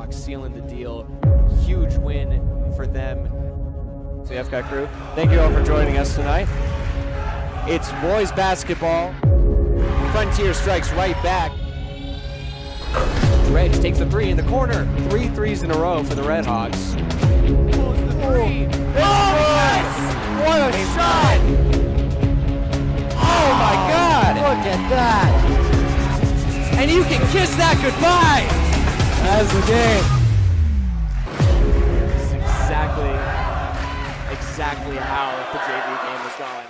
Redhawks sealing the deal. Huge win for them. CFCAT crew, thank you all for joining us tonight. It's boys basketball. Frontier strikes right back. Dredge takes a three in the corner. 3 threes in a row for the Redhawks. Pulls the three. Yes! What a shot! Oh my God! Look at that! And you can kiss that goodbye! That's the game. This is exactly how the JV game was going.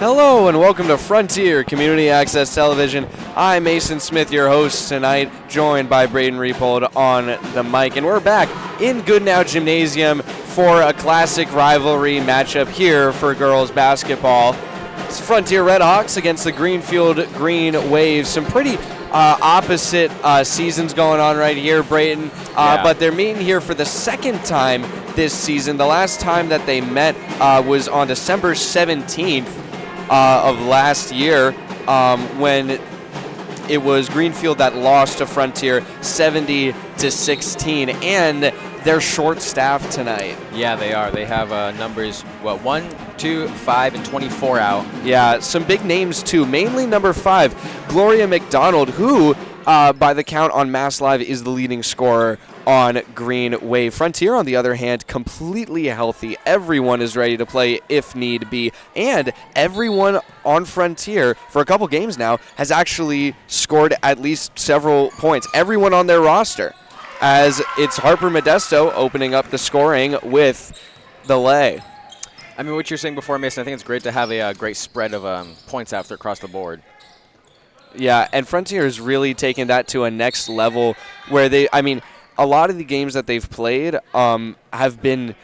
Hello and welcome to Frontier Community Access Television. I'm Mason Smith, your host tonight, joined by Braden Repold on the mic. And we're back in Goodnow Gymnasium for a classic rivalry matchup here for girls basketball. It's Frontier Redhawks against the Greenfield Green Waves. Some pretty opposite seasons going on right here, Braden. But they're meeting here for the second time this season. The last time that they met was on December 17th. Of last year when it was Greenfield that lost to Frontier 70-16, and they're short-staffed tonight. Yeah, they are. They have numbers, 1, 2, 5, and 24 out. Yeah, some big names too, mainly number 5, Gloria McDonald, who, by the count on Mass Live, is the leading scorer on Green Wave. Frontier, on the other hand, completely healthy. Everyone is ready to play if need be. And everyone on Frontier, for a couple games now, has actually scored at least several points. Everyone on their roster. As it's Harper Modesto opening up the scoring with the lay. I mean, what you're saying before, Mason, I think it's great to have a great spread of points after across the board. Yeah, and Frontier has really taken that to a next level where a lot of the games that they've played have been,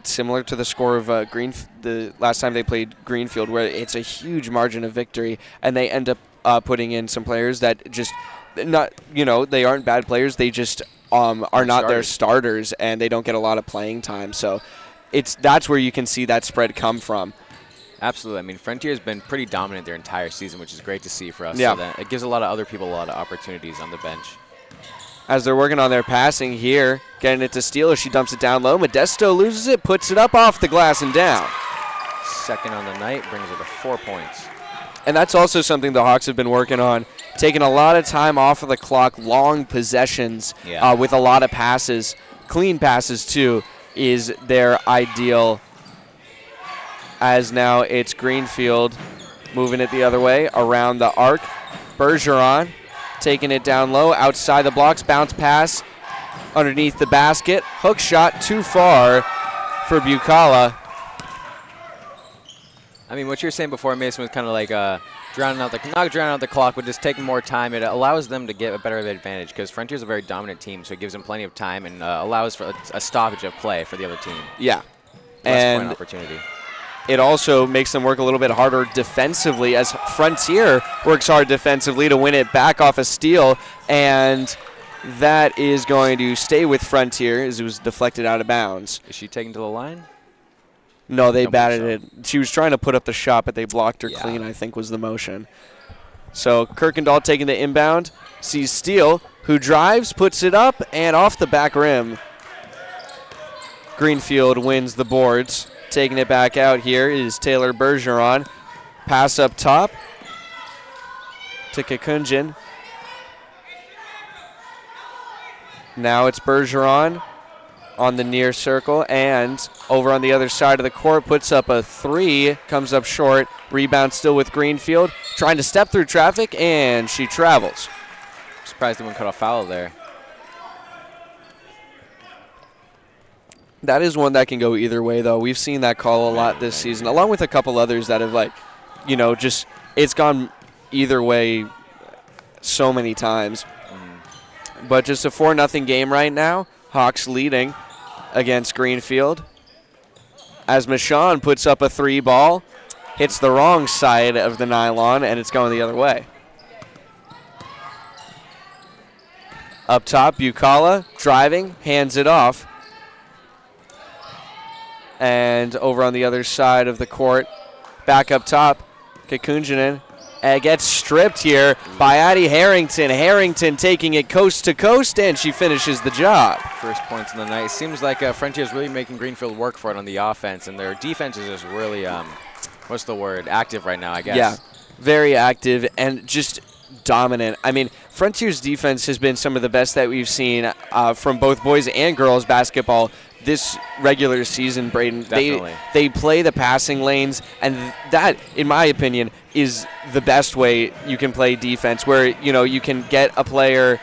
similar to the score of the last time they played Greenfield, where it's a huge margin of victory, and they end up putting in some players that just they aren't bad players. They just are not their starters, and they don't get a lot of playing time. So that's where you can see that spread come from. Absolutely. I mean, Frontier's been pretty dominant their entire season, which is great to see for us. Yeah. So that it gives a lot of other people a lot of opportunities on the bench. As they're working on their passing here, getting it to Steele, she dumps it down low. Modesto loses it, puts it up off the glass and down. Second on the night, brings her to 4 points. And that's also something the Hawks have been working on, taking a lot of time off of the clock, long possessions with a lot of passes. Clean passes, too, is their ideal. As now it's Greenfield moving it the other way around the arc. Bergeron taking it down low, outside the blocks, bounce pass underneath the basket. Hook shot too far for Bucala. I mean, what you were saying before, Mason, was kind of like not drowning out the clock, but just taking more time. It allows them to get a better advantage because Frontier's a very dominant team, so it gives them plenty of time and allows for a stoppage of play for the other team. Yeah. Less point opportunity. It also makes them work a little bit harder defensively as Frontier works hard defensively to win it back off a steal, and that is going to stay with Frontier as it was deflected out of bounds. Is she taken to the line? No, they batted it. She was trying to put up the shot, but they blocked her Yeah. clean, I think was the motion. So Kirkendall taking the inbound, sees Steele, who drives, puts it up, and off the back rim. Greenfield wins the boards. Taking it back out here is Taylor Bergeron. Pass up top to Kakunjin. Now it's Bergeron on the near circle, and over on the other side of the court, puts up a three, comes up short. Rebound still with Greenfield, trying to step through traffic, and she travels. Surprised they wouldn't cut a foul there. That is one that can go either way, though. We've seen that call a lot this season, along with a couple others that have, just it's gone either way so many times. But just a 4-0 game right now. Hawks leading against Greenfield. As Michon puts up a three ball, hits the wrong side of the nylon, and it's going the other way. Up top, Bucala driving, hands it off. And over on the other side of the court, back up top, Kakunjinen gets stripped here by Addie Harrington. Harrington taking it coast to coast, and she finishes the job. First points in the night. It seems like Frontier is really making Greenfield work for it on the offense, and their defense is just really, active right now, I guess. Yeah, very active and just dominant. I mean, Frontier's defense has been some of the best that we've seen from both boys and girls basketball this regular season, Braden. They play the passing lanes, and that, in my opinion, is the best way you can play defense, where you can get a player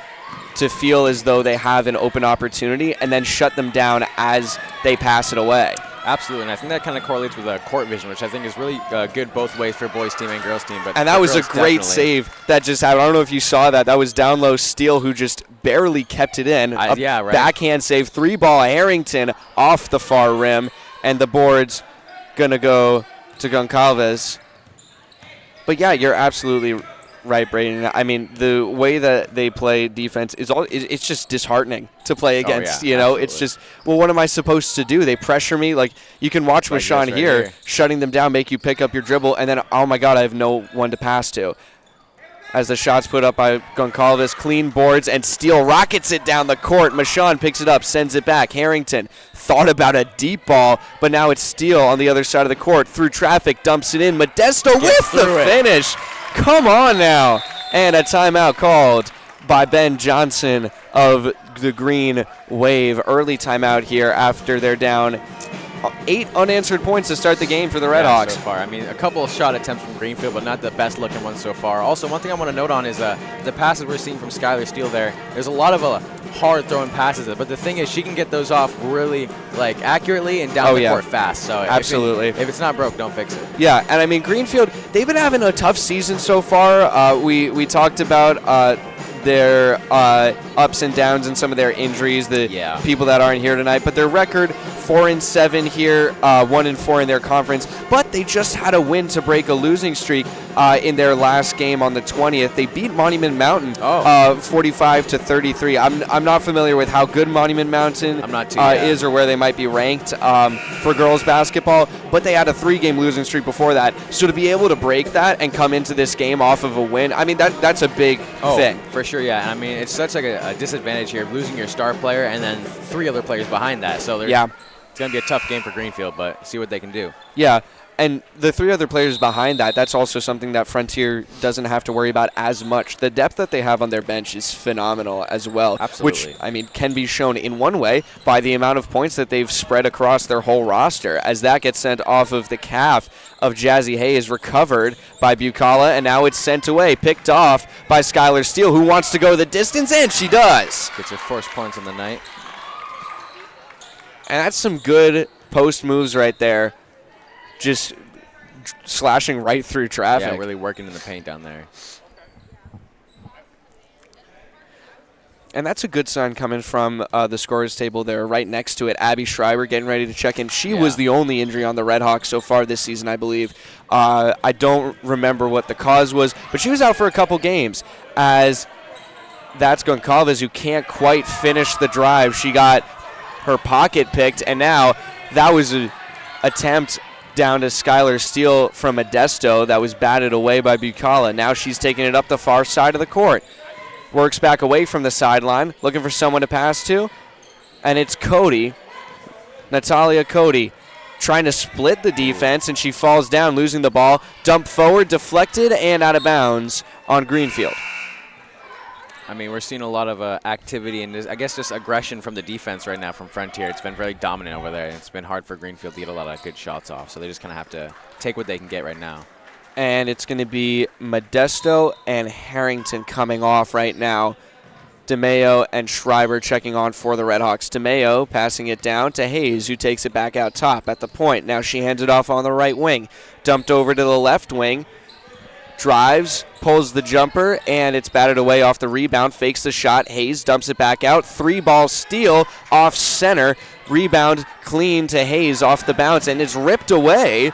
to feel as though they have an open opportunity and then shut them down as they pass it away. Absolutely, and I think that kind of correlates with court vision, which I think is really good both ways for boys' team and girls' team. And that was a great save that just happened. I don't know if you saw that. That was down low Steele, who just barely kept it in. Backhand save, three ball Harrington off the far rim, and the board's going to go to Goncalves. But, yeah, you're absolutely right, Braden. I mean, the way that they play defense it's just disheartening to play against. Absolutely. It's just, well, what am I supposed to do? They pressure me. Like, you can watch Michon here, shutting them down, make you pick up your dribble, and then, oh my God, I have no one to pass to. As the shot's put up by Goncalves, clean boards, and Steele rockets it down the court. Michon picks it up, sends it back. Harrington thought about a deep ball, but now it's Steele on the other side of the court. Through traffic, dumps it in. Modesto with the finish. Come on now. And a timeout called by Ben Johnson of the Green Wave. Early timeout here after they're down 8 unanswered points to start the game for the Red Yeah, Hawks. so far. I mean, a couple of shot attempts from Greenfield, but not the best looking ones so far. Also, one thing I want to note on is the passes we're seeing from Skylar Steele there. There's a lot of hard throwing passes, but the thing is she can get those off really accurately and down the court fast. So absolutely. If it's not broke, don't fix it. Yeah, and I mean, Greenfield, they've been having a tough season so far. We talked about their ups and downs and some of their injuries, the people that aren't here tonight, but their record 4-7 here, 1-4 in their conference, but they just had a win to break a losing streak in their last game on the 20th. They beat Monument Mountain 45-33. I'm not familiar with how good Monument Mountain is or where they might be ranked for girls basketball, but they had a 3-game losing streak before that. So to be able to break that and come into this game off of a win, I mean, that's a big thing. For sure, yeah. And I mean, it's such a disadvantage here, losing your star player and then 3 other players behind that. So it's going to be a tough game for Greenfield, but see what they can do. Yeah. And the 3 other players behind that's also something that Frontier doesn't have to worry about as much. The depth that they have on their bench is phenomenal as well. Absolutely. Which, I mean, can be shown in one way by the amount of points that they've spread across their whole roster. As that gets sent off of the calf of Jazzy Hayes, recovered by Bucala, and now it's sent away, picked off by Skylar Steele, who wants to go the distance, and she does. Gets her first points on the night. And that's some good post moves right there. Just slashing right through traffic. Yeah, really working in the paint down there. And that's a good sign coming from the scorers table there. Right next to it, Abby Schreiber getting ready to check in. She was the only injury on the Red Hawks so far this season, I believe. I don't remember what the cause was, but she was out for a couple games, as that's Goncalves, who can't quite finish the drive. She got her pocket picked, and now that was an attempt down to Skylar Steele from Modesto that was batted away by Bucala. Now she's taking it up the far side of the court. Works back away from the sideline, looking for someone to pass to, and it's Cody, Natalia Cody, trying to split the defense, and she falls down, losing the ball. Dump forward, deflected, and out of bounds on Greenfield. I mean, we're seeing a lot of activity and I guess just aggression from the defense right now from Frontier. It's been very dominant over there, and it's been hard for Greenfield to get a lot of good shots off. So they just kind of have to take what they can get right now. And it's going to be Modesto and Harrington coming off right now. DeMeo and Schreiber checking on for the Red Hawks. DeMeo passing it down to Hayes, who takes it back out top at the point. Now she hands it off on the right wing. Dumped over to the left wing. Drives, pulls the jumper, and it's batted away off the rebound. Fakes the shot. Hayes dumps it back out. 3-ball steal off center. Rebound clean to Hayes off the bounce, and it's ripped away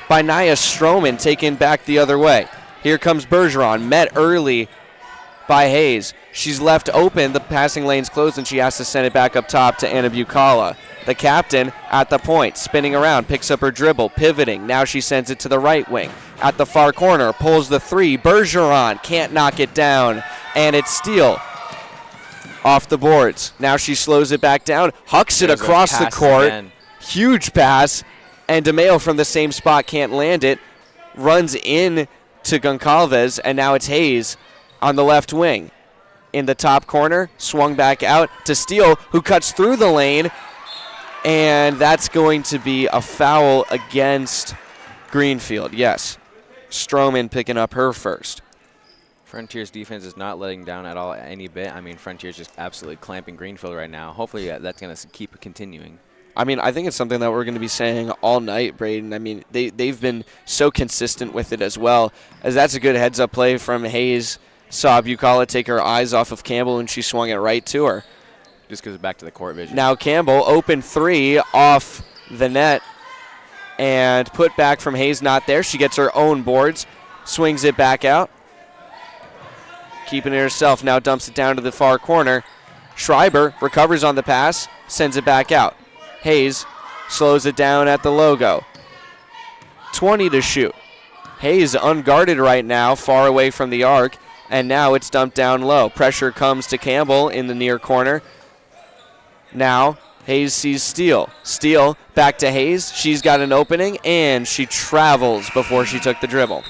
by Nia Stroman, taken back the other way. Here comes Bergeron, met early by Hayes. She's left open. The passing lane's closed, and she has to send it back up top to Anna Bucala. The captain at the point, spinning around, picks up her dribble, pivoting. Now she sends it to the right wing. At the far corner, pulls the 3. Bergeron can't knock it down, and it's Steele off the boards. Now she slows it back down, hucks it across the court. Again. Huge pass, and DeMeo from the same spot can't land it. Runs in to Goncalves, and now it's Hayes on the left wing. In the top corner, swung back out to Steele, who cuts through the lane, and that's going to be a foul against Greenfield. Yes, Stroman picking up her first. Frontier's defense is not letting down at all any bit. I mean, Frontier's just absolutely clamping Greenfield right now. Hopefully that's going to keep continuing. I mean, I think it's something that we're going to be saying all night, Braden. I mean, they've been so consistent with it as well, as that's a good heads-up play from Hayes. Saw Bucala take her eyes off of Campbell, and she swung it right to her. Just goes back to the court vision. Now Campbell, open 3 off the net, and put back from Hayes, not there. She gets her own boards, swings it back out. Keeping it herself, now dumps it down to the far corner. Schreiber recovers on the pass, sends it back out. Hayes slows it down at the logo. 20 to shoot. Hayes unguarded right now, far away from the arc, and now it's dumped down low. Pressure comes to Campbell in the near corner. Now Hayes sees Steele. Steele back to Hayes. She's got an opening, and she travels before she took the dribble.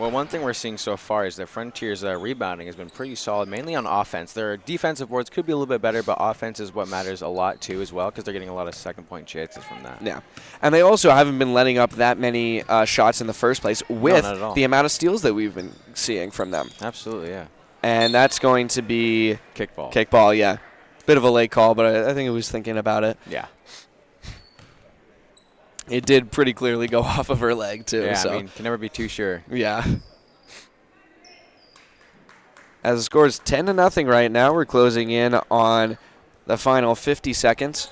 Well, one thing we're seeing so far is that Frontier's rebounding has been pretty solid, mainly on offense. Their defensive boards could be a little bit better, but offense is what matters a lot, too, as well, because they're getting a lot of second-point chances from that. Yeah. And they also haven't been letting up that many shots in the first place with the amount of steals that we've been seeing from them. Absolutely, yeah. And that's going to be kickball. Kickball, yeah. Bit of a late call, but I think it was thinking about it. Yeah. It did pretty clearly go off of her leg, too. Yeah, so. I mean, can never be too sure. Yeah. As the score is 10-0 right now, we're closing in on the final 50 seconds.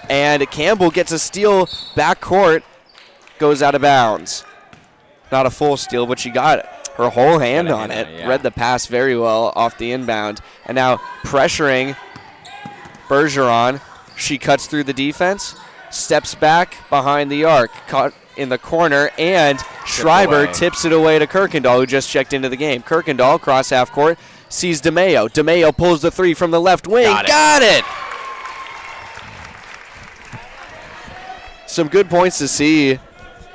And Campbell gets a steal backcourt, goes out of bounds. Not a full steal, but she got her whole hand on it. Yeah. Read the pass very well off the inbound. And now pressuring Bergeron. She cuts through the defense, steps back behind the arc, caught in the corner, and Schreiber tips it away to Kirkendall, who just checked into the game. Kirkendall, cross half court, sees DeMayo. DeMayo pulls the three from the left wing. Got it! Some good points to see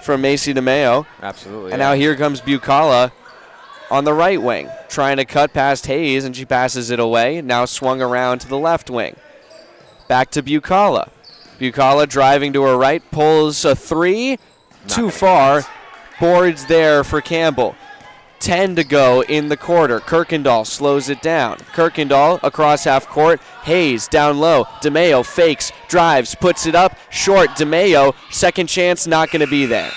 from Macy DeMayo. Absolutely. And now here comes Bucala on the right wing, trying to cut past Hayes, and she passes it away. Now swung around to the left wing. Back to Bucala. Bucala driving to her right, pulls a three. Too far. Boards there for Campbell. 10 to go in the quarter. Kirkendall slows it down. Kirkendall across half court. Hayes down low. DeMayo fakes, drives, puts it up. Short. DeMayo, second chance, not going to be there.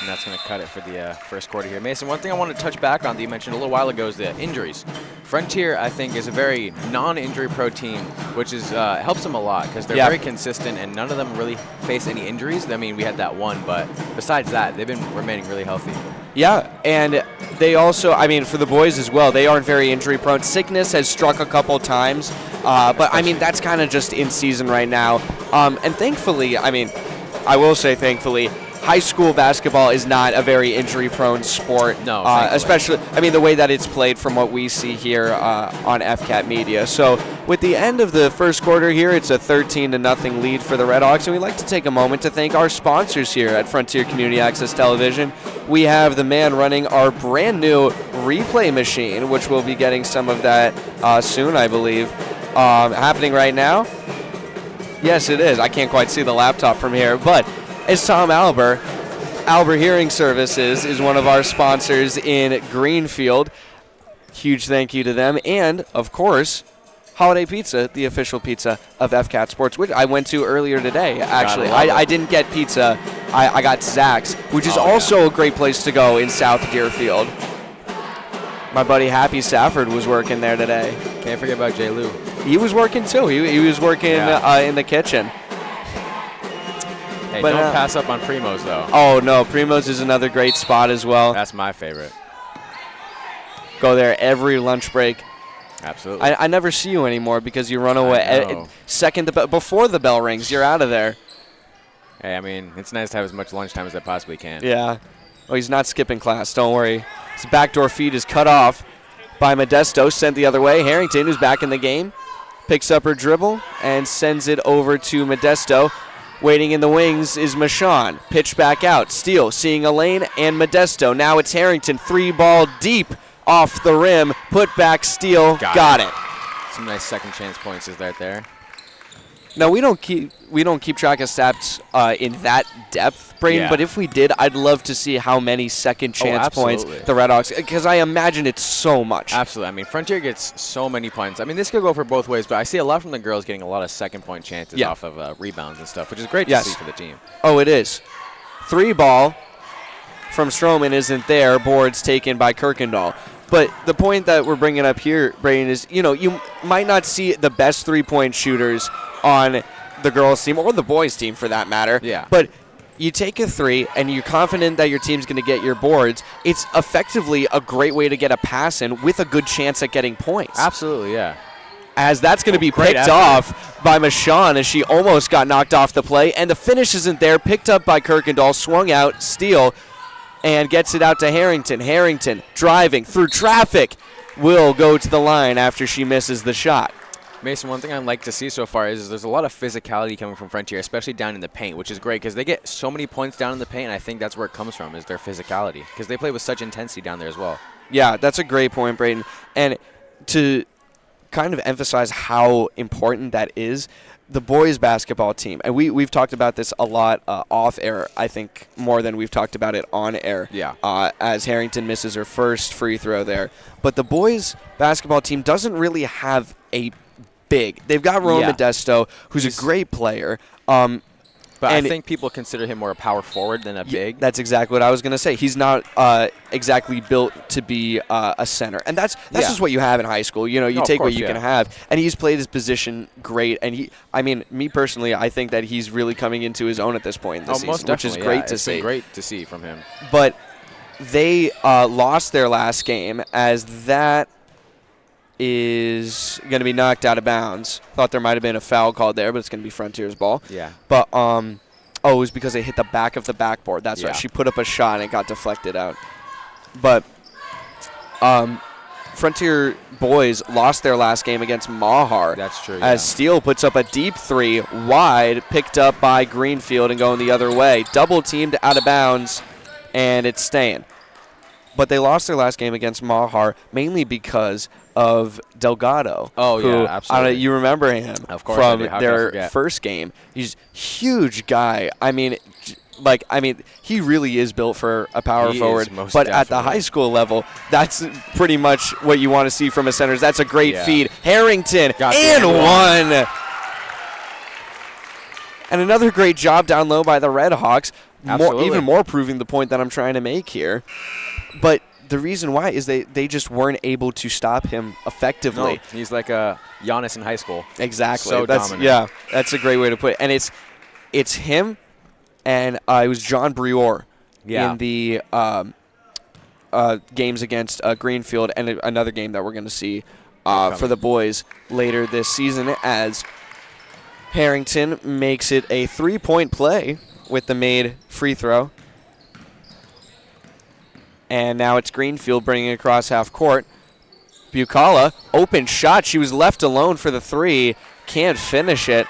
And that's going to cut it for the first quarter here. Mason, one thing I want to touch back on that you mentioned a little while ago is the injuries. Frontier, I think, is a very non-injury pro team, which is helps them a lot because they're very consistent and none of them really face any injuries. I mean, we had that one, but besides that, they've been remaining really healthy. Yeah, and they also, I mean, for the boys as well, they aren't very injury prone. Sickness has struck a couple times, but I mean, that's kind of just in season right now. And thankfully, I mean, I will say thankfully, high school basketball is not a very injury-prone sport. No, especially, I mean, the way that it's played from what we see here on FCAT Media. So with the end of the first quarter here, it's a 13-0 lead for the Redhawks, and we'd like to take a moment to thank our sponsors here at Frontier Community Access Television. We have the man running our brand-new replay machine, which we'll be getting some of that soon, I believe, happening right now. Yes, it is. I can't quite see the laptop from here, but it's Tom Albert. Albert Hearing Services is one of our sponsors in Greenfield. Huge thank you to them. And, of course, Holiday Pizza, the official pizza of FCAT Sports, which I went to earlier today, actually. I didn't get pizza. I got Zach's, which is also a great place to go in South Deerfield. My buddy Happy Stafford was working there today. Can't forget about Jay Lou. He was working, too. He was working in the kitchen. Hey, don't pass up on Primo's, though. Oh, no. Primo's is another great spot as well. That's my favorite. Go there every lunch break. Absolutely. I never see you anymore because you run away. Before the bell rings, you're out of there. Hey, I mean, it's nice to have as much lunchtime as I possibly can. Yeah. Oh, he's not skipping class. Don't worry. His backdoor feed is cut off by Modesto, sent the other way. Harrington, who's back in the game, picks up her dribble and sends it over to Modesto. Waiting in the wings is Michon. Pitch back out. Steele seeing a lane and Modesto. Now it's Harrington. 3-ball deep off the rim. Put back Steele. Got it. Some nice second chance points is right there. Now we don't keep track of stats in that depth, Braden. But if we did, I'd love to see how many second chance points the Redhawks, because I imagine it's so much. Absolutely. I mean, Frontier gets so many points. I mean, this could go for both ways, but I see a lot from the girls getting a lot of second point chances off of rebounds and stuff, which is great to see for the team. Oh, it is. 3-ball from Stroman isn't there. Boards taken by Kirkendall. But the point that we're bringing up here, Braden, is, you might not see the best three-point shooters on the girls' team or the boys' team for that matter. Yeah. But you take a three and you're confident that your team's going to get your boards. It's effectively a great way to get a pass in with a good chance at getting points. Absolutely, yeah. As that's going to be picked off by Michon as she almost got knocked off the play. And the finish isn't there. Picked up by Kirkendall, swung out, Steele, and gets it out to Harrington. Harrington driving through traffic will go to the line after she misses the shot. Mason, one thing I like to see so far is there's a lot of physicality coming from Frontier, especially down in the paint, which is great because they get so many points down in the paint, and I think that's where it comes from, is their physicality, because they play with such intensity down there as well. Yeah, that's a great point, Brayden. And to kind of emphasize how important that is, the boys basketball team, and we've talked about this a lot off air, I think more than we've talked about it on air. Yeah. As Harrington misses her first free throw there. But the boys basketball team doesn't really have a big. They've got Rowan Modesto, who's a great player. But I think people consider him more a power forward than a big. That's exactly what I was going to say. He's not exactly built to be a center. And that's just what you have in high school. You know, you take what you can have. And he's played his position great. And me personally, I think that he's really coming into his own at this point in the season, which is great to see. It's great to see from him. But they lost their last game, as that is going to be knocked out of bounds. Thought there might have been a foul called there, but it's going to be Frontier's ball. Yeah. But it was because they hit the back of the backboard. That's right. She put up a shot and it got deflected out. But Frontier boys lost their last game against Mahar. That's true. As Steele puts up a deep three, wide, picked up by Greenfield and going the other way. Double teamed out of bounds, and it's staying. But they lost their last game against Mahar mainly because of Delgado. Oh, who, yeah, absolutely. You remember him from their first game. He's a huge guy. He really is built for a power forward. But at the high school level, that's pretty much what you want to see from a center. That's a great feed. Harrington, and one. And another great job down low by the Red Hawks. Even more proving the point that I'm trying to make here. But the reason why is they just weren't able to stop him effectively. No, he's like a Giannis in high school. Exactly. So dominant. Yeah, that's a great way to put it. And it's him, and it was John Brior in the games against Greenfield, and another game that we're going to see for the boys later this season, as Harrington makes it a 3-point play with the made free throw. And now it's Greenfield bringing it across half court. Bucala, open shot. She was left alone for the three. Can't finish it.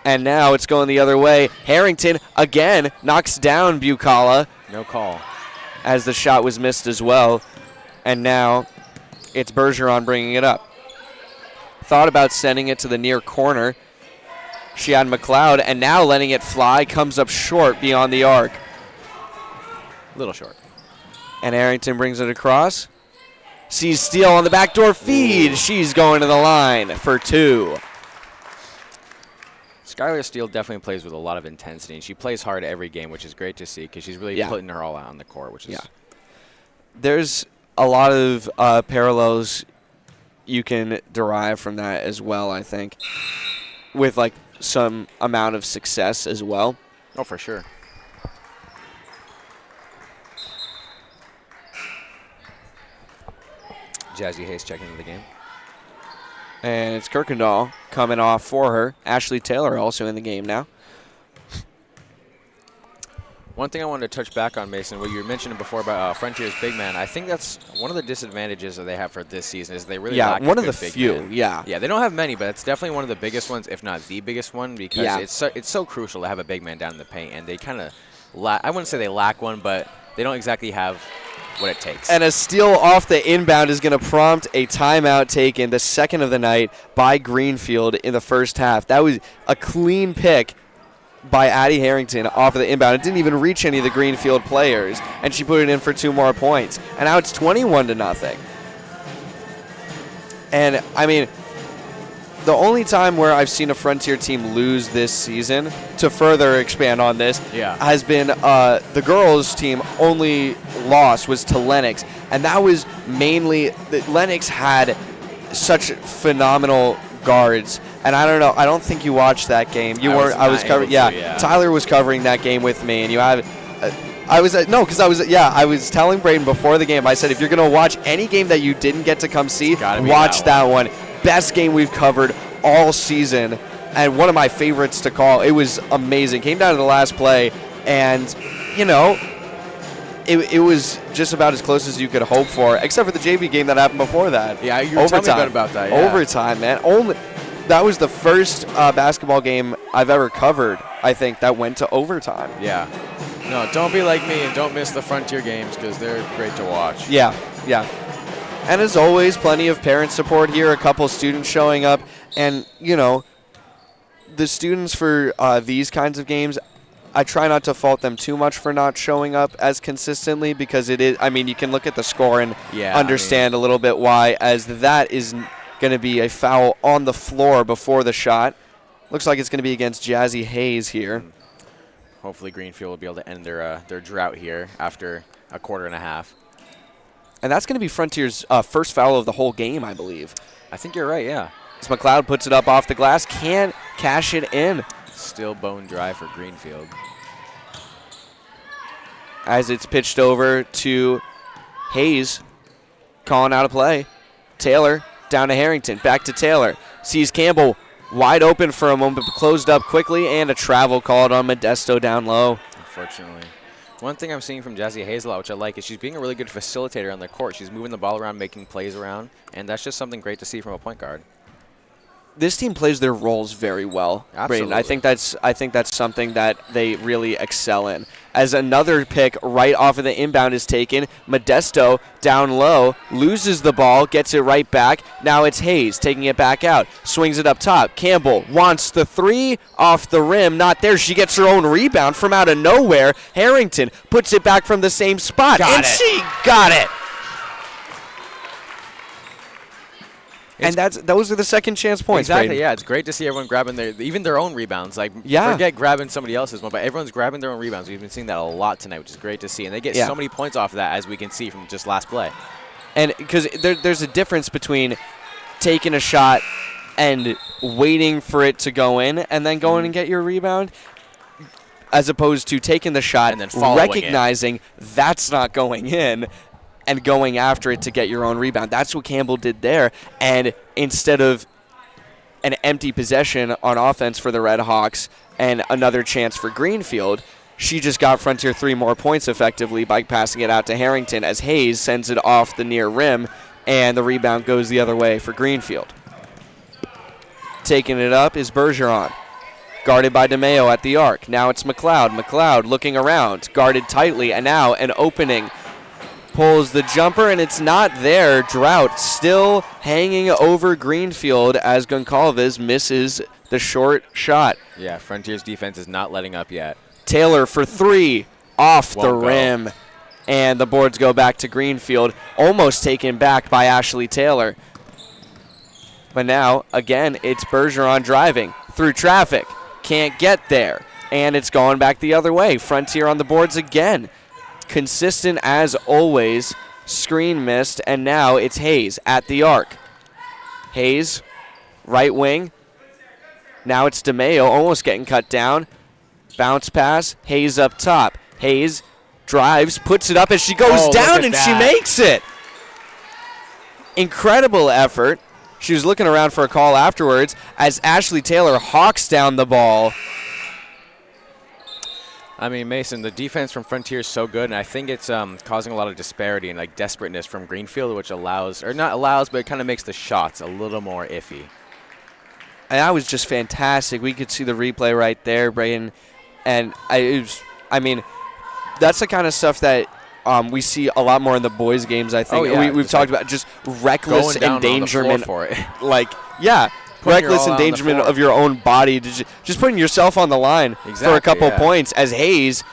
And now it's going the other way. Harrington again knocks down Bucala. No call. As the shot was missed as well. And now it's Bergeron bringing it up. Thought about sending it to the near corner. She had McLeod, and now letting it fly, comes up short beyond the arc. Little short. And Harrington brings it across. Sees Steele on the backdoor feed. Ooh. She's going to the line for two. Skylar Steele definitely plays with a lot of intensity, and she plays hard every game, which is great to see because she's really putting her all out on the court, which is There's a lot of parallels you can derive from that as well, I think, with like some amount of success as well. Oh, for sure. Jazzy Hayes checking into the game. And it's Kirkendall coming off for her. Ashley Taylor also in the game now. One thing I wanted to touch back on, Mason, what you mentioned before about Frontier's big man, I think that's one of the disadvantages that they have for this season is they really lack one of the big few, man. Yeah, they don't have many, but it's definitely one of the biggest ones, if not the biggest one, because it's so crucial to have a big man down in the paint, and they kind of I wouldn't say they lack one, but they don't exactly have what it takes. And a steal off the inbound is going to prompt a timeout taken, the second of the night, by Greenfield in the first half. That was a clean pick by Addie Harrington off of the inbound. It didn't even reach any of the Greenfield players, and she put it in for 2 more points. And now it's 21-0. And, I mean, the only time where I've seen a Frontier team lose this season, to further expand on this, has been the girls' team only loss was to Lennox. And that was mainly that Lennox had such phenomenal guards. And I don't know, I don't think you watched that game. You weren't. I was covering. Tyler was covering that game with me, and you have. I was I was telling Braden before the game. I said if you're gonna watch any game that you didn't get to come see, watch that one. Best game we've covered all season, and one of my favorites to call. It was amazing. Came down to the last play, and it was just about as close as you could hope for, except for the JV game that happened before that. Yeah, you were telling me about that. Yeah. Overtime, man. That was the first basketball game I've ever covered, I think, that went to overtime. Yeah. No, don't be like me and don't miss the Frontier games because they're great to watch. Yeah. And as always, plenty of parent support here, a couple students showing up. And, the students for these kinds of games, I try not to fault them too much for not showing up as consistently because it is, you can look at the score and understand a little bit why, as that is going to be a foul on the floor before the shot. Looks like it's going to be against Jazzy Hayes here. Hopefully Greenfield will be able to end their drought here after a quarter and a half. And that's going to be Frontier's first foul of the whole game, I believe. I think you're right, yeah. As McLeod puts it up off the glass, can't cash it in. Still bone dry for Greenfield. As it's pitched over to Hayes, calling out a play. Taylor down to Harrington, back to Taylor. Sees Campbell wide open for a moment, but closed up quickly, and a travel called on Modesto down low. Unfortunately. One thing I'm seeing from Jazzy Hayes a lot, which I like, is she's being a really good facilitator on the court. She's moving the ball around, making plays around, and that's just something great to see from a point guard. This team plays their roles very well, Absolutely. Brayden. I think that's something that they really excel in. As another pick right off of the inbound is taken, Modesto down low, loses the ball, gets it right back. Now it's Hayes taking it back out, swings it up top. Campbell wants the three, off the rim, not there. She gets her own rebound from out of nowhere. Harrington puts it back from the same spot, she got it. And those are the second chance points. Exactly, Brayden. yeah. It's great to see everyone grabbing even their own rebounds. Yeah. Forget grabbing somebody else's one, but everyone's grabbing their own rebounds. We've been seeing that a lot tonight, which is great to see. And they get so many points off of that, as we can see from just last play. And because there's a difference between taking a shot and waiting for it to go in and then going and get your rebound, as opposed to taking the shot and then recognizing that's not going in and going after it to get your own rebound. That's what Campbell did there. And instead of an empty possession on offense for the Red Hawks and another chance for Greenfield, she just got Frontier 3 more points effectively by passing it out to Harrington as Hayes sends it off the near rim, and the rebound goes the other way for Greenfield. Taking it up is Bergeron, guarded by DeMeo at the arc. Now it's McLeod. McLeod looking around, guarded tightly, and now an opening. Pulls the jumper, and it's not there. Drought still hanging over Greenfield as Goncalves misses the short shot. Yeah, Frontier's defense is not letting up yet. Taylor for three, off the rim. And the boards go back to Greenfield, almost taken back by Ashley Taylor. But now, again, it's Bergeron driving through traffic. Can't get there. And it's going back the other way. Frontier on the boards again. Consistent as always. Screen missed, and now it's Hayes at the arc. Hayes, right wing. Now it's DeMeo almost getting cut down. Bounce pass, Hayes up top. Hayes drives, puts it up as she goes down, and she makes it. Incredible effort. She was looking around for a call afterwards as Ashley Taylor hawks down the ball. I mean, Mason, the defense from Frontier is so good, and I think it's causing a lot of disparity and desperateness from Greenfield, which allows, or not allows, but it kind of makes the shots a little more iffy. And that was just fantastic. We could see the replay right there, Brayden. And that's the kind of stuff that we see a lot more in the boys' games, I think. We've talked about just reckless endangerment. For it. Reckless endangerment of your own body, just putting yourself on the line for a couple points as Hayes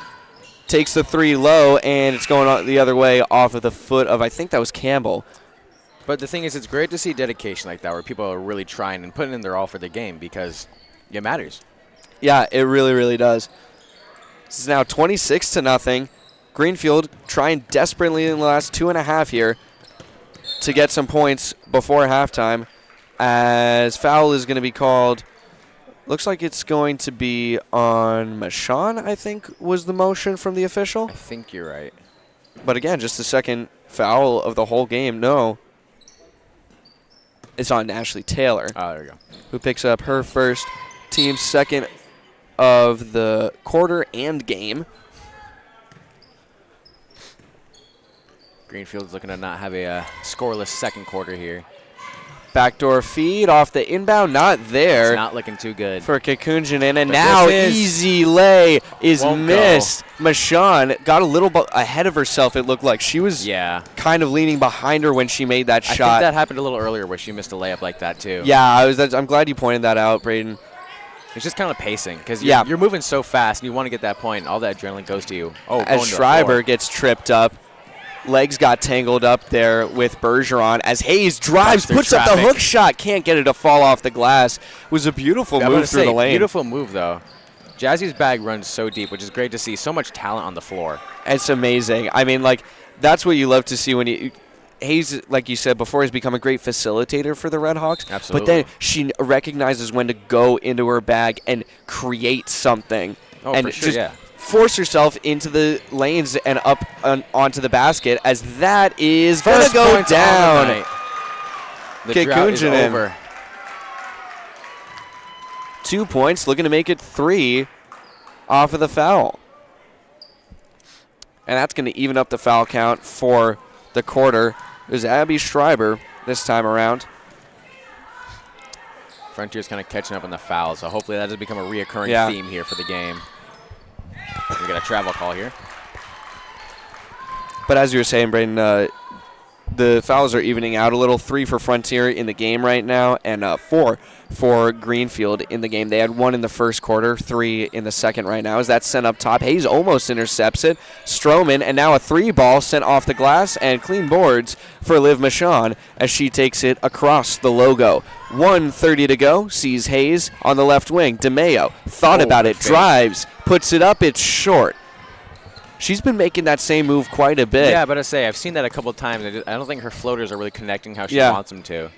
takes the three low, and it's going the other way off of the foot of, I think that was Campbell. But the thing is, it's great to see dedication like that where people are really trying and putting in their all for the game because it matters. Yeah, it really, really does. This is now 26-0. Greenfield trying desperately in the last 2.5 here to get some points before halftime. As foul is going to be called, looks like it's going to be on Michon, I think was the motion from the official. I think you're right. But again, just the second foul of the whole game. No. It's on Ashley Taylor. Oh, there you go. Who picks up her first, team's second of the quarter and game. Greenfield's looking to not have a scoreless second quarter here. Backdoor feed off the inbound, not there. It's not looking too good. For Kakunjanen, and But now this easy lay is Won't missed. Mashawn got a little bit ahead of herself, it looked like. She was kind of leaning behind her when she made that shot. I think that happened a little earlier where she missed a layup like that too. Yeah, I'm glad you pointed that out, Braden. It's just kind of pacing because you're moving so fast and you want to get that point. All that adrenaline goes to you. Oh, as Schreiber gets tripped up. Legs got tangled up there with Bergeron as Hayes drives, puts up the hook shot, can't get it to fall off the glass. It was a beautiful move through the lane. Beautiful move, though. Jazzy's bag runs so deep, which is great to see. So much talent on the floor. It's amazing. I mean, like, that's what you love to see when you – Hayes, like you said before, has become a great facilitator for the Redhawks. Absolutely. But then she recognizes when to go into her bag and create something. Oh, and for sure, just force herself into the lanes and up onto the basket, as that is going to go down. The drought is over. 2 points, looking to make it 3 off of the foul. And that's going to even up the foul count for the quarter. It was Abby Schreiber this time around. Frontier's kind of catching up on the fouls, so hopefully that has become a reoccurring theme here for the game. We got a travel call here. But as you were saying, Braden, the fouls are evening out a little. 3 for Frontier in the game right now, and 4 for Greenfield in the game. They had 1 in the first quarter, 3 in the second right now. As that's sent up top, Hayes almost intercepts it. Stroman, and now a 3 ball sent off the glass, and clean boards for Liv Michon as she takes it across the logo. 1:30 to go, sees Hayes on the left wing. DeMeo thought about it, drives, puts it up, it's short. She's been making that same move quite a bit. Yeah, but I say, I've seen that a couple of times. I don't think her floaters are really connecting how she wants them to.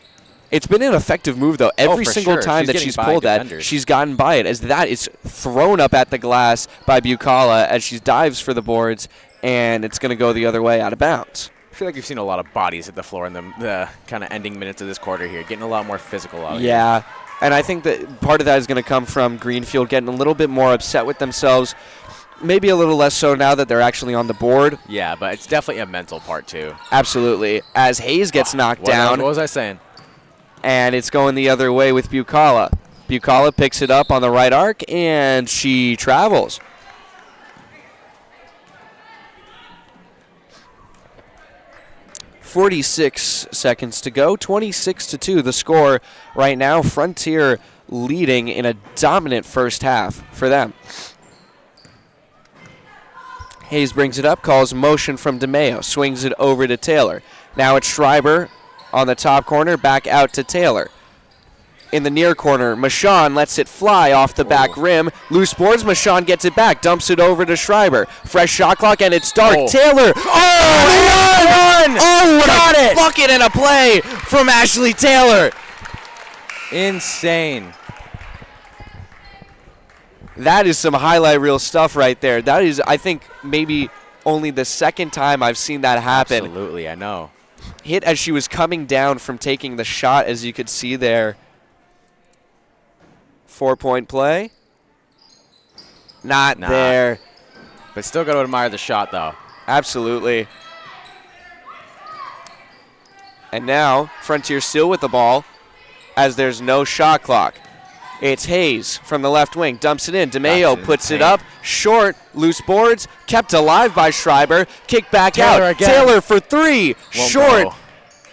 It's been an effective move, though. Every single time that she's pulled that, she's gotten by it, as that is thrown up at the glass by Bucala as she dives for the boards, and it's going to go the other way out of bounds. I feel like you've seen a lot of bodies hit the floor in the kind of ending minutes of this quarter here, getting a lot more physical out here. Yeah, and I think that part of that is going to come from Greenfield getting a little bit more upset with themselves. Maybe a little less so now that they're actually on the board. Yeah, but it's definitely a mental part, too. Absolutely. As Hayes gets knocked down. What was I saying? And it's going the other way with Bucala. Bucala picks it up on the right arc, and she travels. .46 seconds to go, 26-2 the score right now. Frontier leading in a dominant first half for them. Hayes brings it up, calls motion from DeMeo, swings it over to Taylor. Now it's Schreiber on the top corner, back out to Taylor. In the near corner, Michon lets it fly off the back rim. Loose boards, Michon gets it back, dumps it over to Schreiber. Fresh shot clock, and it's dark. Taylor! What a bucket and a play from Ashley Taylor! Insane. That is some highlight reel stuff right there. That is, I think, maybe only the second time I've seen that happen. Absolutely, I know. Hit as she was coming down from taking the shot, as you could see there. 4-point play. Not there. But still got to admire the shot, though. Absolutely. And now, Frontier still with the ball, as there's no shot clock. It's Hayes from the left wing, dumps it in. DeMeo puts it up, short, loose boards, kept alive by Schreiber. Kick back out. Again. Taylor for 3, short,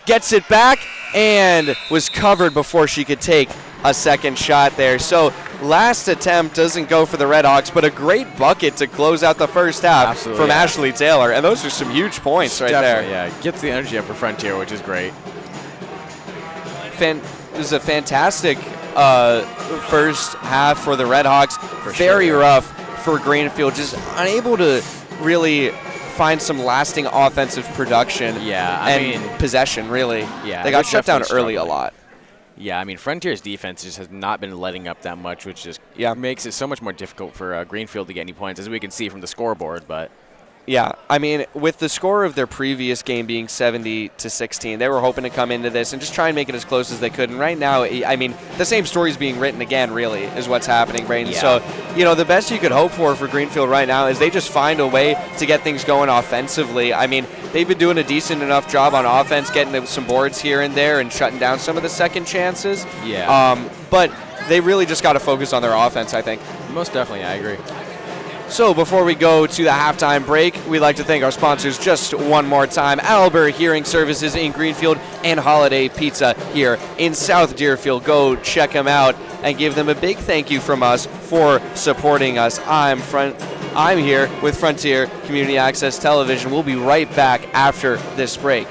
gets it back, and was covered before she could take a second shot there. So last attempt doesn't go for the Redhawks, but a great bucket to close out the first half from Ashley Taylor. And those are some huge points right there. Yeah, gets the energy up for Frontier, which is great. It was a fantastic first half for the Redhawks. Very rough for Greenfield, just unable to really find some lasting offensive production and possession, really. Yeah, they got shut down early a lot. Yeah, I mean, Frontier's defense just has not been letting up that much, which just makes it so much more difficult for Greenfield to get any points, as we can see from the scoreboard. But Yeah, I mean, with the score of their previous game being 70-16, they were hoping to come into this and just try and make it as close as they could. And right now, I mean, the same story's being written again, really, is what's happening, Braden. Yeah. So, you know, the best you could hope for Greenfield right now is they just find a way to get things going offensively. I mean, they've been doing a decent enough job on offense, getting some boards here and there and shutting down some of the second chances. Yeah. But they really just got to focus on their offense, I think. Most definitely, I agree. So before we go to the halftime break, we'd like to thank our sponsors just one more time. Albert Hearing Services in Greenfield and Holiday Pizza here in South Deerfield. Go check them out and give them a big thank you from us for supporting us. I'm here with Frontier Community Access Television. We'll be right back after this break.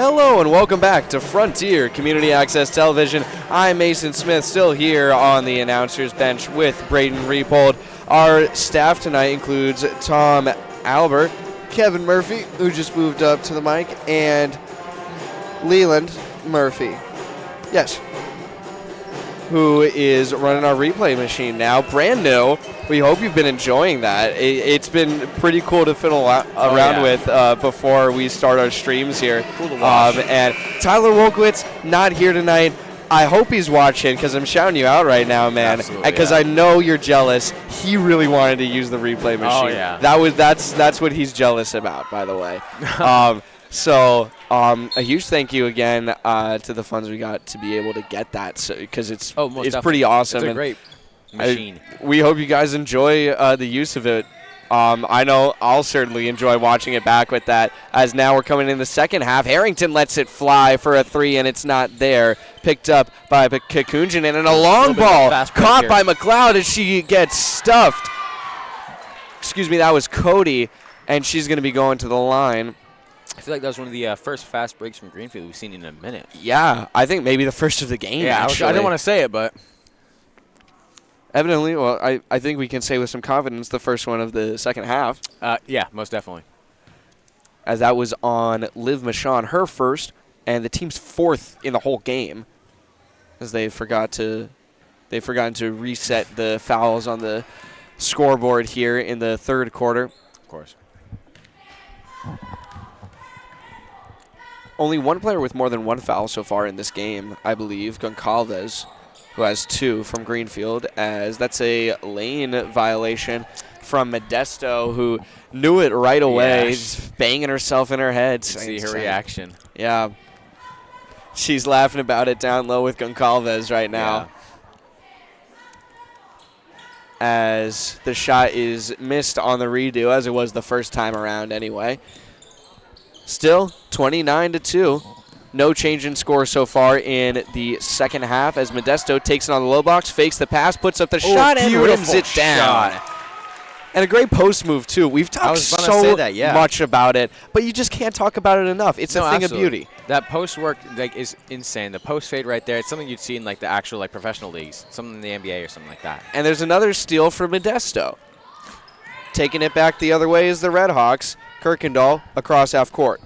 Hello and welcome back to Frontier Community Access Television. I'm Mason Smith, still here on the announcer's bench with Braden Repold. Our staff tonight includes Tom Albert, Kevin Murphy, who just moved up to the mic, and Leland Murphy. Yes. Who is running our replay machine now, brand new. We hope you've been enjoying that. It's been pretty cool to fiddle around with before we start our streams here. Cool to watch. And Tyler Wolkowitz, not here tonight. I hope he's watching because I'm shouting you out right now, man. Because I know you're jealous. He really wanted to use the replay machine. Oh, yeah. That's what he's jealous about, by the way. A huge thank you again to the funds we got to be able to get that, because it's pretty awesome. It's a great machine. We hope you guys enjoy the use of it. I know I'll certainly enjoy watching it back with that, as now we're coming in the second half. Harrington lets it fly for a three, and it's not there. Picked up by Kakunjan, and a long ball caught by McLeod as she gets stuffed. Excuse me, that was Cody, and she's going to be going to the line. I feel like that was one of the first fast breaks from Greenfield we've seen in a minute. Yeah, I think maybe the first of the game, actually. I didn't want to say it, but evidently, well, I think we can say with some confidence the first one of the second half. Yeah, most definitely. As that was on Liv Michon, her first, and the team's fourth in the whole game, as they've forgotten to reset the fouls on the scoreboard here in the third quarter. Of course. Only one player with more than one foul so far in this game, I believe, Goncalves, who has two from Greenfield, as that's a lane violation from Modesto, who knew it right away, just banging herself in her head. See her reaction. Yeah. She's laughing about it down low with Goncalves right now. Yeah. As the shot is missed on the redo, as it was the first time around anyway. Still 29-2. No change in score so far in the second half, as Modesto takes it on the low box, fakes the pass, puts up the shot, and rims it down. And a great post move, too. We've talked so much about it, but you just can't talk about it enough. It's a thing of beauty. That post work is insane. The post fade right there, it's something you'd see in the actual professional leagues, something in the NBA or something like that. And there's another steal for Modesto. Taking it back the other way is the Redhawks. Kirkendall across half court.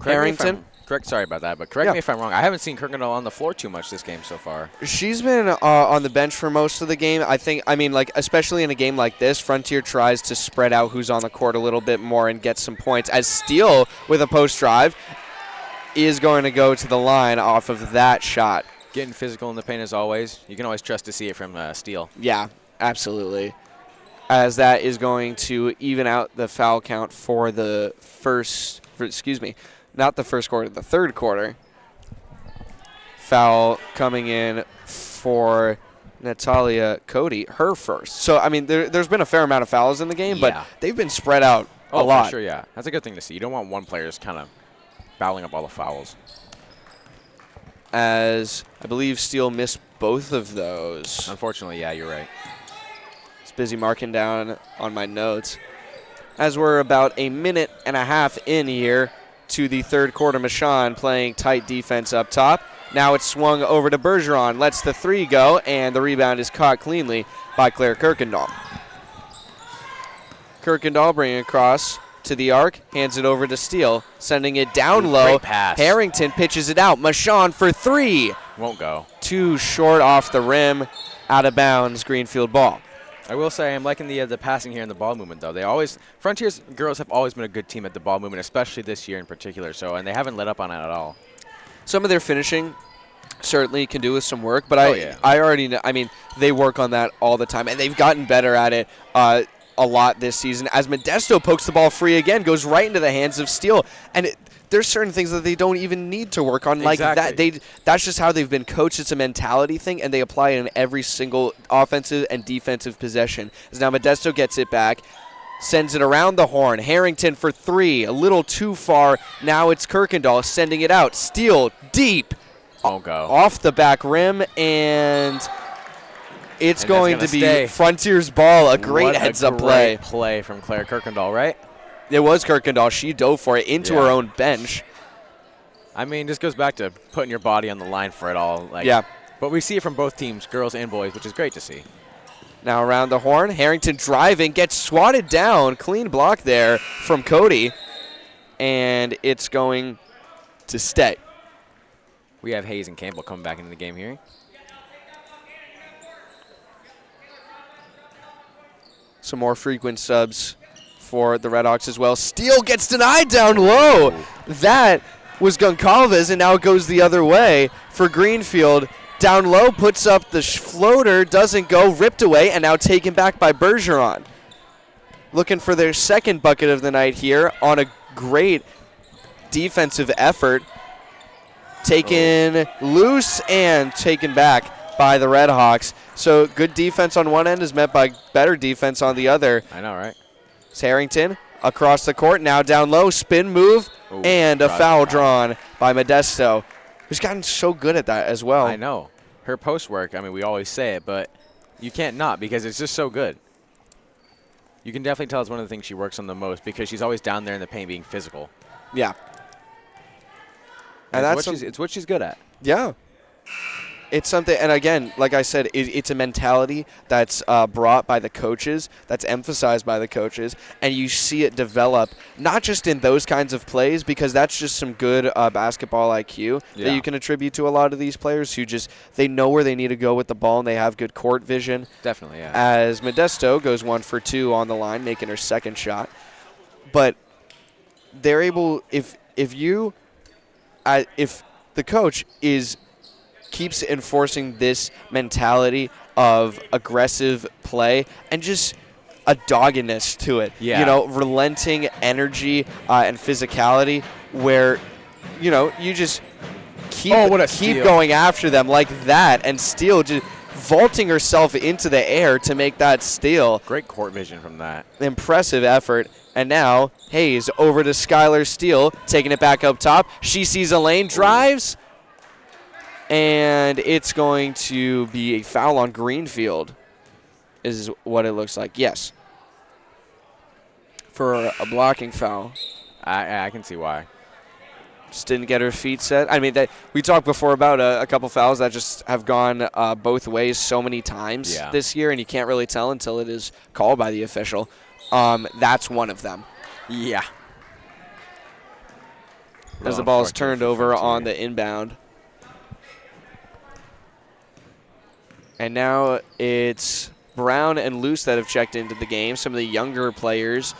Harrington. Sorry about that, but correct me if I'm wrong. I haven't seen Kirkendall on the floor too much this game so far. She's been on the bench for most of the game. Especially in a game like this, Frontier tries to spread out who's on the court a little bit more and get some points. As Steele, with a post drive, is going to go to the line off of that shot. Getting physical in the paint as always. You can always trust to see it from Steele. Yeah, absolutely. As that is going to even out the foul count for the not the first quarter, the third quarter. Foul coming in for Natalia Cody, her first. So, there's been a fair amount of fouls in the game, but they've been spread out a lot. For sure, yeah. That's a good thing to see. You don't want one player just kind of fouling up all the fouls. As I believe Steele missed both of those. Unfortunately, yeah, you're right. It's busy marking down on my notes. As we're about a minute and a half in here to the third quarter, Michon playing tight defense up top. Now it's swung over to Bergeron, lets the three go, and the rebound is caught cleanly by Claire Kirkendall. Kirkendall bringing it across to the arc, hands it over to Steele, sending it down low. Great pass. Harrington pitches it out. Michon for three. Won't go. Too short off the rim, out of bounds, Greenfield ball. I will say I'm liking the passing here and the ball movement, though. Frontier's girls have always been a good team at the ball movement, especially this year in particular, and they haven't let up on it at all. Some of their finishing certainly can do with some work, but I already know, they work on that all the time, and they've gotten better at it a lot this season. As Modesto pokes the ball free again, goes right into the hands of Steele, and there's certain things that they don't even need to work on like that. That's just how they've been coached. It's a mentality thing, and they apply it in every single offensive and defensive possession. As now Modesto gets it back, sends it around the horn. Harrington for three, a little too far. Now it's Kirkendall sending it out. Steele deep. Won't go. Off the back rim, and it's going to be Frontier's ball. A great heads-up play. Play from Claire Kirkendall, right? It was Kirkendall. She dove for it into her own bench. I mean, this goes back to putting your body on the line for it all. Yeah. But we see it from both teams, girls and boys, which is great to see. Now around the horn, Harrington driving, gets swatted down. Clean block there from Cody. And it's going to stay. We have Hayes and Campbell coming back into the game here. Some more frequent subs for the Redhawks as well. Steele gets denied down low. That was Goncalves, and now it goes the other way for Greenfield. Down low, puts up the floater, doesn't go, ripped away, and now taken back by Bergeron. Looking for their second bucket of the night here on a great defensive effort. Taken loose and taken back by the Redhawks. So good defense on one end is met by better defense on the other. I know, right? It's Harrington across the court, now down low, spin move, and a foul drawn by Modesto, who's gotten so good at that as well. I know. Her post work, I mean, we always say it, but you can't not because it's just so good. You can definitely tell it's one of the things she works on the most because she's always down there in the paint being physical. Yeah. And it's what she's good at. Yeah. It's something, and again, like I said, it's a mentality that's brought by the coaches, that's emphasized by the coaches, and you see it develop, not just in those kinds of plays, because that's just some good basketball IQ that you can attribute to a lot of these players who just, they know where they need to go with the ball, and they have good court vision. Definitely, yeah. As Modesto goes 1 for 2 on the line, making her second shot. But they're able, if the coach keeps enforcing this mentality of aggressive play and just a doggedness to it. Yeah. You know, relenting energy and physicality where, you know, you just keep going after them like that, and Steele just vaulting herself into the air to make that steal. Great court vision from that. Impressive effort. And now Hayes over to Skylar Steele, taking it back up top. She sees a lane, drives, and it's going to be a foul on Greenfield, is what it looks like. Yes. For a blocking foul. I can see why. Just didn't get her feet set. I mean, we talked before about a couple fouls that just have gone both ways so many times this year, and you can't really tell until it is called by the official. That's one of them. Yeah. As the ball is turned over on the inbound. And now it's Brown and Luce that have checked into the game. Some of the younger players,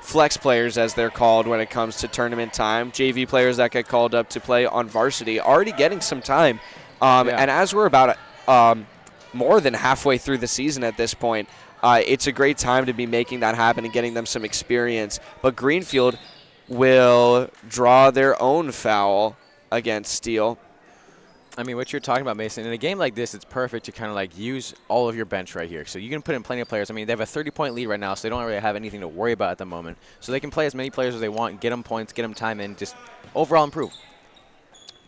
flex players as they're called when it comes to tournament time. JV players that get called up to play on varsity, already getting some time. And as we're about more than halfway through the season at this point, it's a great time to be making that happen and getting them some experience. But Greenfield will draw their own foul against Steele. I mean, what you're talking about, Mason, in a game like this, it's perfect to kind of like use all of your bench right here. So you can put in plenty of players. I mean, they have a 30-point lead right now, so they don't really have anything to worry about at the moment. So they can play as many players as they want, get them points, get them time in, just overall improve.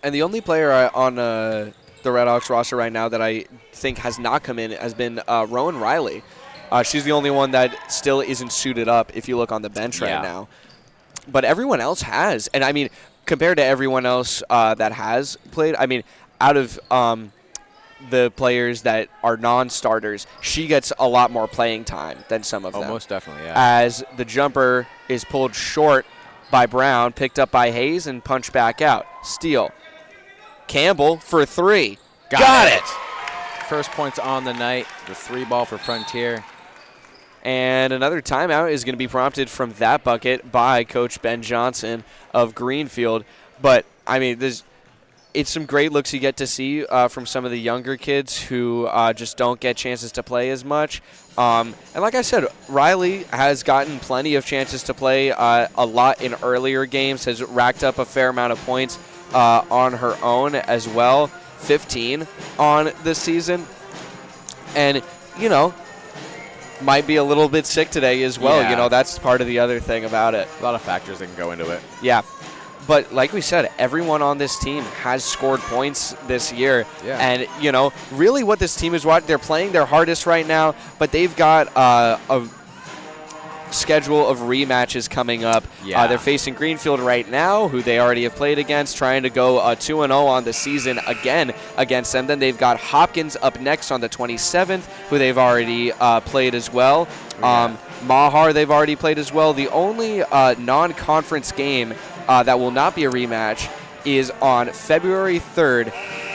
And the only player on the Redhawks roster right now that I think has not come in has been Rowan Riley. She's the only one that still isn't suited up if you look on the bench right now. But everyone else has. And, I mean, compared to everyone else that has played, I mean, out of the players that are non-starters, she gets a lot more playing time than some of them. Oh, most definitely, yeah. As the jumper is pulled short by Brown, picked up by Hayes, and punched back out. Steele. Campbell for 3. Got it! First points on the night, the 3 ball for Frontier. And another timeout is going to be prompted from that bucket by Coach Ben Johnson of Greenfield. But, I mean, it's some great looks you get to see from some of the younger kids who just don't get chances to play as much. And like I said, Riley has gotten plenty of chances to play a lot in earlier games, has racked up a fair amount of points on her own as well, 15 on the season. And, you know, might be a little bit sick today as well. You know, that's part of the other thing about it. A lot of factors that can go into it. Yeah. But like we said, everyone on this team has scored points this year. Yeah. And, you know, really what this team is, they're playing their hardest right now, but they've got schedule of rematches coming up. Yeah. They're facing Greenfield right now, who they already have played against, trying to go 2-0 on the season again against them. Then they've got Hopkins up next on the 27th, who they've already played as well. Yeah. Mahar they've already played as well. The only non-conference game that will not be a rematch is on February 3rd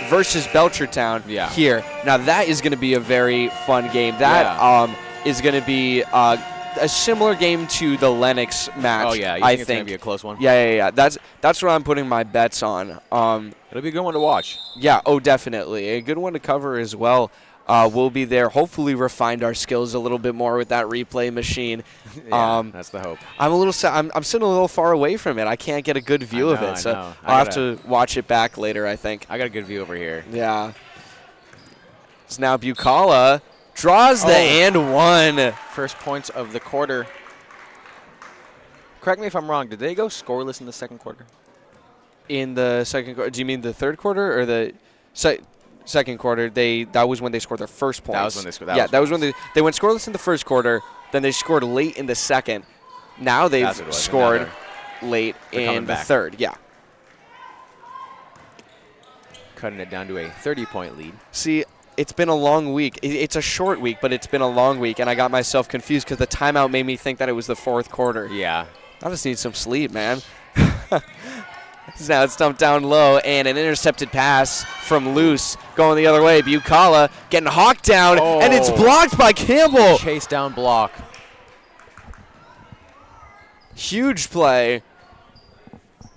versus Belchertown here. Now, that is going to be a very fun game. That is going to be a similar game to the Lennox match. Oh, yeah. You I think it's going to be a close one? Yeah. That's what I'm putting my bets on. It'll be a good one to watch. Yeah, definitely. A good one to cover as well. We'll be there. Hopefully refined our skills a little bit more with that replay machine. That's the hope. I'm sitting a little far away from it. I can't get a good view of it, so I'll have to watch it back later, I think. I got a good view over here. Yeah. It's now Bucala draws the and one. First points of the quarter. Correct me if I'm wrong. Did they go scoreless in the second quarter? In the second quarter? Do you mean the third quarter or the second quarter? That was when they scored their first points. That was when they scored. That was when they went scoreless in the first quarter. Then they scored late in the second. Now they've scored late in the third. Yeah. Cutting it down to a 30-point lead. See, it's been a long week. It's a short week, but it's been a long week, and I got myself confused because the timeout made me think that it was the fourth quarter. Yeah. I just need some sleep, man. Now it's dumped down low, and an intercepted pass from Luce going the other way. Bucala getting hawked down, and it's blocked by Campbell. Chase down block. Huge play.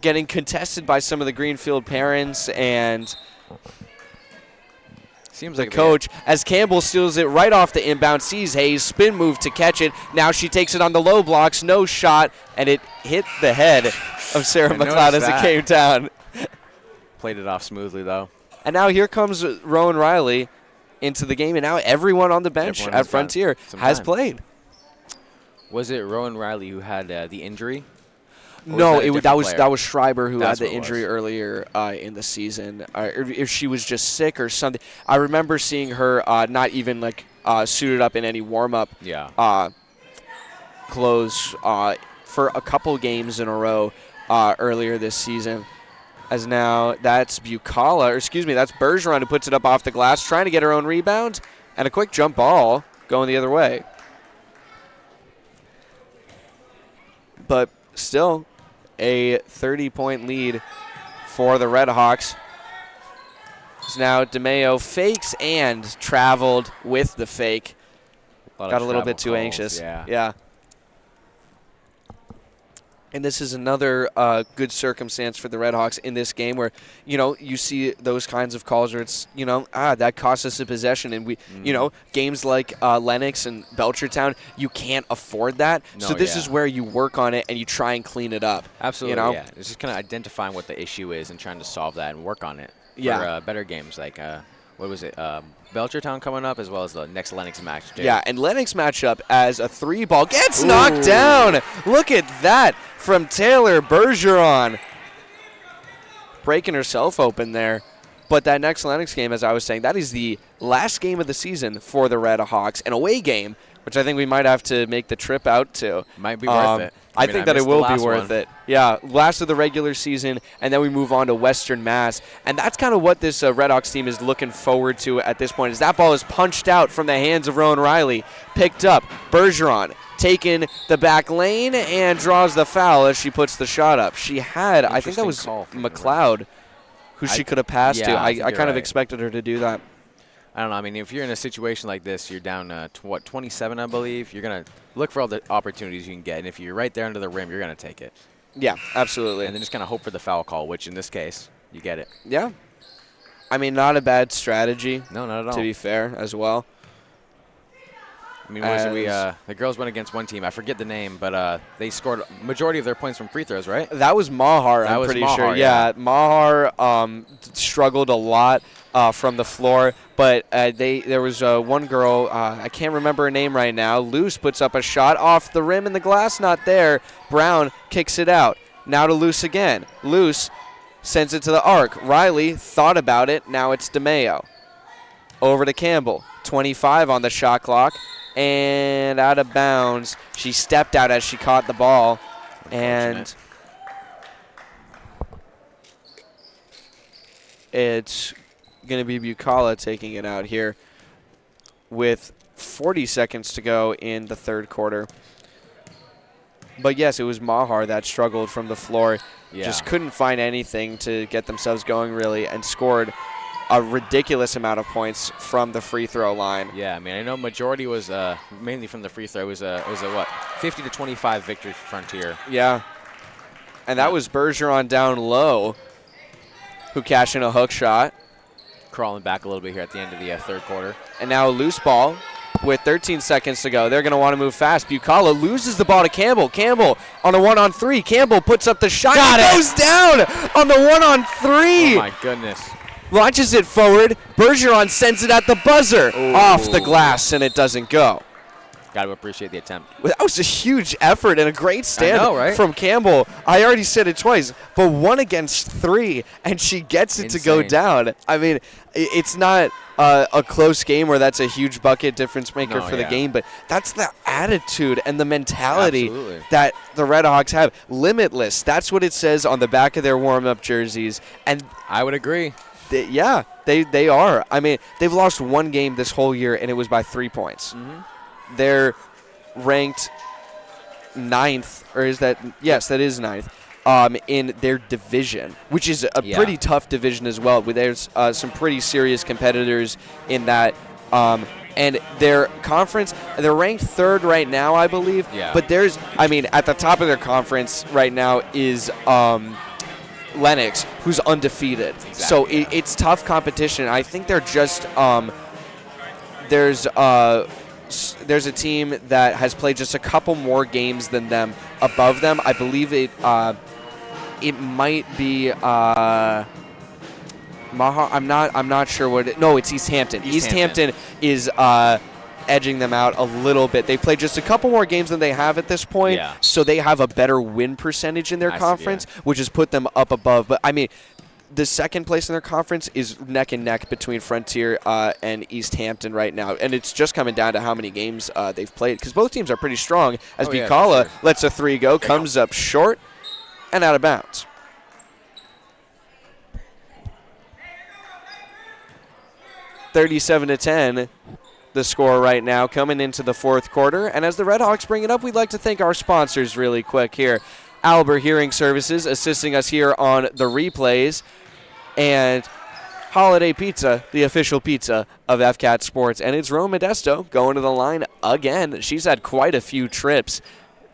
Getting contested by some of the Greenfield parents and seems the like coach as Campbell steals it right off the inbound, sees Hayes, spin move to catch it. Now she takes it on the low blocks, no shot, and it hit the head of Sarah McLeod as it came down. Played it off smoothly, though. And now here comes Rowan Riley into the game, and now everyone on the bench at Frontier has played. Was it Rowan Riley who had the injury? No, that was Schreiber who had the injury earlier in the season. If she was just sick or something. I remember seeing her not even suited up in any warm-up clothes for a couple games in a row earlier this season. As now that's that's Bergeron who puts it up off the glass, trying to get her own rebound, and a quick jump ball going the other way. But still, a 30-point lead for the Red Hawks. So now DeMeo fakes and traveled with the fake. Got a little bit too anxious. Yeah. And this is another good circumstance for the Red Hawks in this game where, you see those kinds of calls where it's, that cost us a possession. And games like Lennox and Belchertown, you can't afford that. No, so this is where you work on it and you try and clean it up. Absolutely, yeah. It's just kind of identifying what the issue is and trying to solve that and work on it for better games like, what was it, Belchertown coming up, as well as the next Lennox match, too. Yeah, and Lennox matchup as a 3-ball gets knocked down. Look at that from Taylor Bergeron. Breaking herself open there. But that next Lennox game, as I was saying, that is the last game of the season for the Red Hawks, an away game, which I think we might have to make the trip out to. Might be worth it. I think that it will be worth it. Yeah, last of the regular season, and then we move on to Western Mass. And that's kind of what this Red Hawks team is looking forward to at this point, is that ball is punched out from the hands of Rowan Riley, picked up. Bergeron taking the back lane and draws the foul as she puts the shot up. She had, I think that was McLeod, who she could have passed to. I kind of expected her to do that. I don't know. I mean, if you're in a situation like this, you're down, 27, I believe. You're going to look for all the opportunities you can get. And if you're right there under the rim, you're going to take it. Yeah, absolutely. And then just kind of hope for the foul call, which in this case, you get it. Yeah. I mean, not a bad strategy. No, not at all. To be fair, as well. I mean, the girls went against one team. I forget the name, but they scored majority of their points from free throws, right? That was Mahar, I'm pretty sure. Yeah, Mahar struggled a lot from the floor, but there was one girl, I can't remember her name right now. Luce puts up a shot off the rim and the glass not there. Brown kicks it out. Now to Luce again. Luce sends it to the arc. Riley thought about it. Now it's DeMeo. Over to Campbell. 25 on the shot clock. and out of bounds. She stepped out as she caught the ball, and it's going to be Bucala taking it out here with 40 seconds to go in the third quarter. But yes, it was Mahar that struggled from the floor. Yeah. Just couldn't find anything to get themselves going, really, and scored a ridiculous amount of points from the free throw line. Yeah, I mean, I know majority was mainly from the free throw. It was a what, 50-25 victory for Frontier. Yeah. And that was Bergeron down low, who cashed in a hook shot. Crawling back a little bit here at the end of the third quarter. And now a loose ball with 13 seconds to go. They're going to want to move fast. Bucala loses the ball to Campbell. Campbell on a 1-on-3. Campbell puts up the shot. Goes down on the 1-on-3. Oh, my goodness. Launches it forward. Bergeron sends it at the buzzer. Ooh. Off the glass, and it doesn't go. Got to appreciate the attempt. That was a huge effort and a great stand right? from Campbell. I already said it twice, but 1 against 3, and she gets it to go down. I mean, it's not a close game where that's a huge bucket difference maker for the game, but that's the attitude and the mentality that the Red Hawks have. Limitless. That's what it says on the back of their warm-up jerseys. And I would agree. They are. I mean, they've lost 1 game this whole year, and it was by 3 points. Mm-hmm. They're ranked 9th, or is that? Yes, that is 9th in their division, which is a pretty tough division as well. There's some pretty serious competitors in that. And their conference, they're ranked 3rd right now, I believe. Yeah. But at the top of their conference right now is Lennox, who's undefeated. Exactly, so it's tough competition. I think they're just there's a team that has played just a couple more games than them above them. I believe it might be Maha. I'm not sure what. No, it's East Hampton. East Hampton is edging them out a little bit. They've played just a couple more games than they have at this point, so they have a better win percentage in their conference, which has put them up above. But I mean, the second place in their conference is neck and neck between Frontier and East Hampton right now, and it's just coming down to how many games they've played, because both teams are pretty strong. As Bucala lets a 3 go, comes up short and out of bounds. (37-10), the score right now coming into the fourth quarter. And as the Red Hawks bring it up, we'd like to thank our sponsors really quick here. Albert Hearing Services assisting us here on the replays, and Holiday Pizza, the official pizza of FCAT Sports. And it's Rome Modesto going to the line again. She's had quite a few trips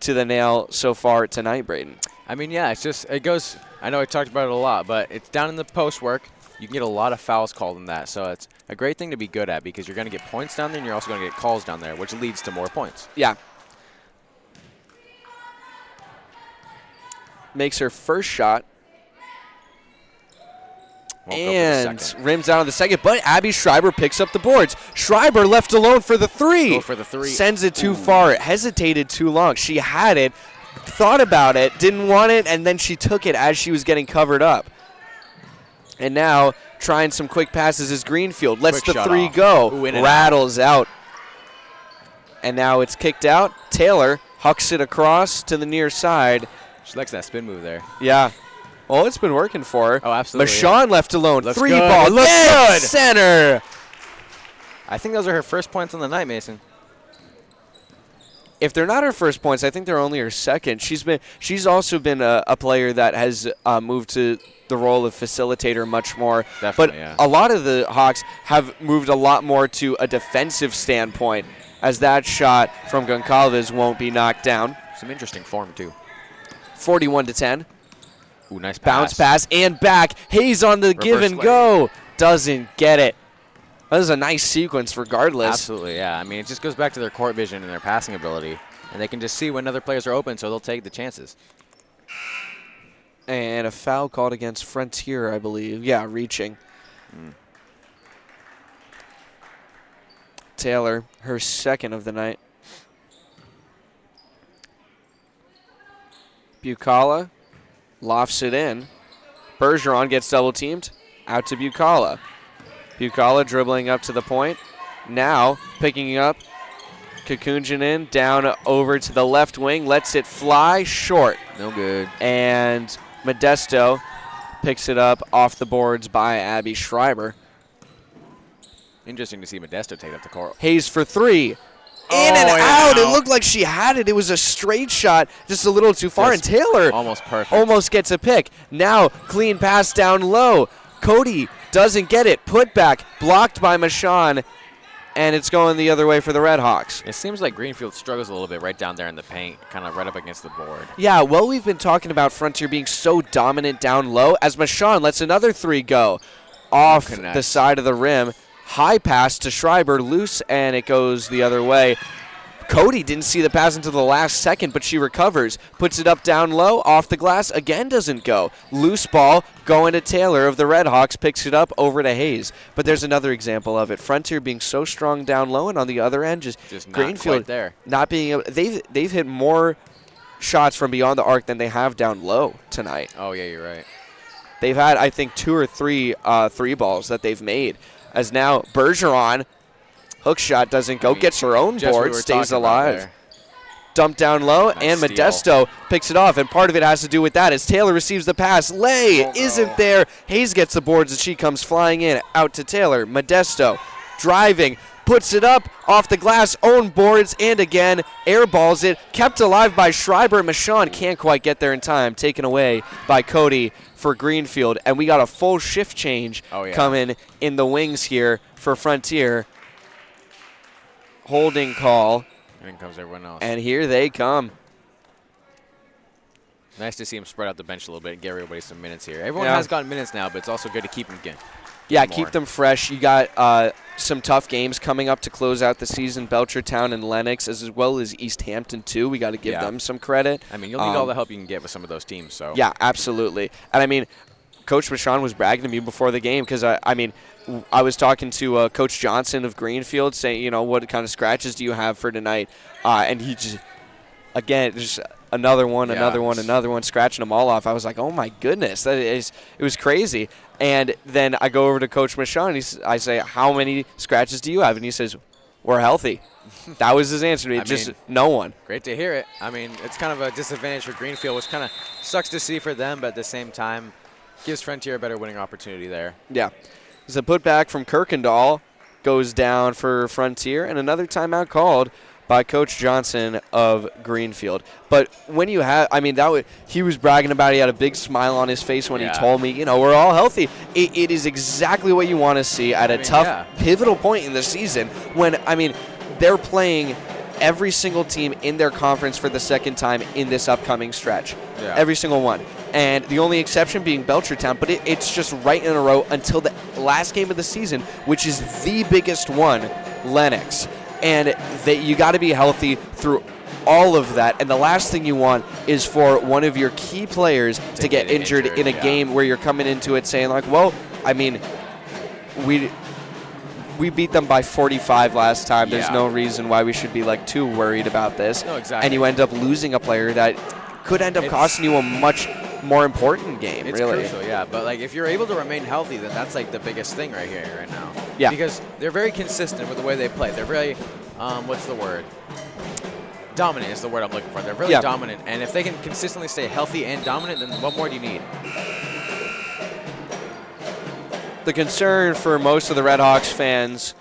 to the nail so far tonight, Braden. I mean, yeah, it goes, I know I talked about it a lot, but it's down in the post work. You can get a lot of fouls called in that, so it's a great thing to be good at, because you're going to get points down there and you're also going to get calls down there, which leads to more points. Yeah. Makes her first shot. And rims out on the second, but Abby Schreiber picks up the boards. Schreiber left alone for the 3. Go for the 3. Sends it too far. It hesitated too long. She had it, thought about it, didn't want it, and then she took it as she was getting covered up. And now trying some quick passes is Greenfield. Lets the 3 go. Rattles out. And now it's kicked out. Taylor hucks it across to the near side. She likes that spin move there. Yeah. Well, it's been working for her. Oh, absolutely. Mashawn left alone. Looks 3 good. ball. Looks good. Center. I think those are her first points on the night, Mason. If they're not her first points, I think they're only her second. She's also been a player that has moved to the role of facilitator much more. Definitely, but a lot of the Hawks have moved a lot more to a defensive standpoint, as that shot from Goncalves won't be knocked down. Some interesting form, too. 41-10. Ooh, nice pass. Bounce pass and back. Hayes on the give and go. Doesn't get it. That was a nice sequence regardless. Absolutely, yeah. I mean, it just goes back to their court vision and their passing ability. And they can just see when other players are open, so they'll take the chances. And a foul called against Frontier, I believe. Yeah, reaching. Taylor, her second of the night. Bucala lofts it in. Bergeron gets double teamed. Out to Bucala. Bucala dribbling up to the point. Now picking up Kakunjinen down over to the left wing, lets it fly short. No good. And Modesto picks it up off the boards by Abby Schreiber. Interesting to see Modesto take up the court. Hayes for three. In and out. It looked like she had it. It was a straight shot, just a little too far. And Taylor almost perfect. Almost gets a pick. Now, clean pass down low. Cody doesn't get it. Put back, blocked by Michon. And it's going the other way for the Red Hawks. It seems like Greenfield struggles a little bit right down there in the paint, kind of right up against the board. Yeah, well, we've been talking about Frontier being so dominant down low as Michon lets another three go off the side of the rim. High pass to Schreiber, loose, and it goes the other way. Cody didn't see the pass until the last second, but she recovers. Puts it up down low, off the glass, again doesn't go. Loose ball going to Taylor of the Red Hawks, picks it up over to Hayes. But there's another example of it. Frontier being so strong down low, and on the other end, just Greenfield not there. Not being able. They've hit more shots from beyond the arc than they have down low tonight. Oh, yeah, you're right. They've had, I think, 2 or 3 three balls that they've made. As now Bergeron, hook shot doesn't go, gets her own board, stays alive. Dump down low, and Modesto picks it off, and part of it has to do with that as Taylor receives the pass. Lay isn't there. Hayes gets the boards, and she comes flying in, out to Taylor. Modesto driving, puts it up off the glass, own boards, and again airballs it. Kept alive by Schreiber. Michon can't quite get there in time, taken away by Cody for Greenfield, and we got a full shift change coming in the wings here for Frontier. Holding call. And in comes everyone else. And here they come. Nice to see him spread out the bench a little bit and get everybody some minutes here. Everyone has gotten minutes now, but it's also good to keep them getting. Yeah, keep them fresh. You got some tough games coming up to close out the season. Belchertown and Lennox, as well as East Hampton, too. We got to give them some credit. I mean, you'll need all the help you can get with some of those teams. So yeah, absolutely. And, I mean, Coach Michon was bragging to me before the game because, I mean, I was talking to Coach Johnson of Greenfield saying, you know, what kind of scratches do you have for tonight? And he just, again, just another one, scratching them all off. I was like, oh, my goodness. It was crazy. And then I go over to Coach Michon, and I say, how many scratches do you have? And he says, we're healthy. That was his answer to me, no one. Great to hear it. I mean, it's kind of a disadvantage for Greenfield, which kind of sucks to see for them, but at the same time gives Frontier a better winning opportunity there. Yeah. So putback from Kirkendall goes down for Frontier, and another timeout called by Coach Johnson of Greenfield. But when you have, I mean, he was bragging about it. He had a big smile on his face when he told me, you know, we're all healthy. It is exactly what you want to see at a tough, pivotal point in the season when, I mean, they're playing every single team in their conference for the second time in this upcoming stretch. Yeah. Every single one. And the only exception being Belchertown, but it's just right in a row until the last game of the season, which is the biggest one, Lennox. And you got to be healthy through all of that. And the last thing you want is for one of your key players to get injured in a game where you're coming into it saying, like, well, I mean, we beat them by 45 last time. There's no reason why we should be, like, too worried about this. No, exactly. And you end up losing a player that could end up costing you a much more important game, it's really. Crucial, yeah. But, like, if you're able to remain healthy, then that's, like, the biggest thing right here, right now. Yeah. Because they're very consistent with the way they play. They're very, what's the word? Dominant is the word I'm looking for. They're really dominant. And if they can consistently stay healthy and dominant, then what more do you need? The concern for most of the Red Hawks fans,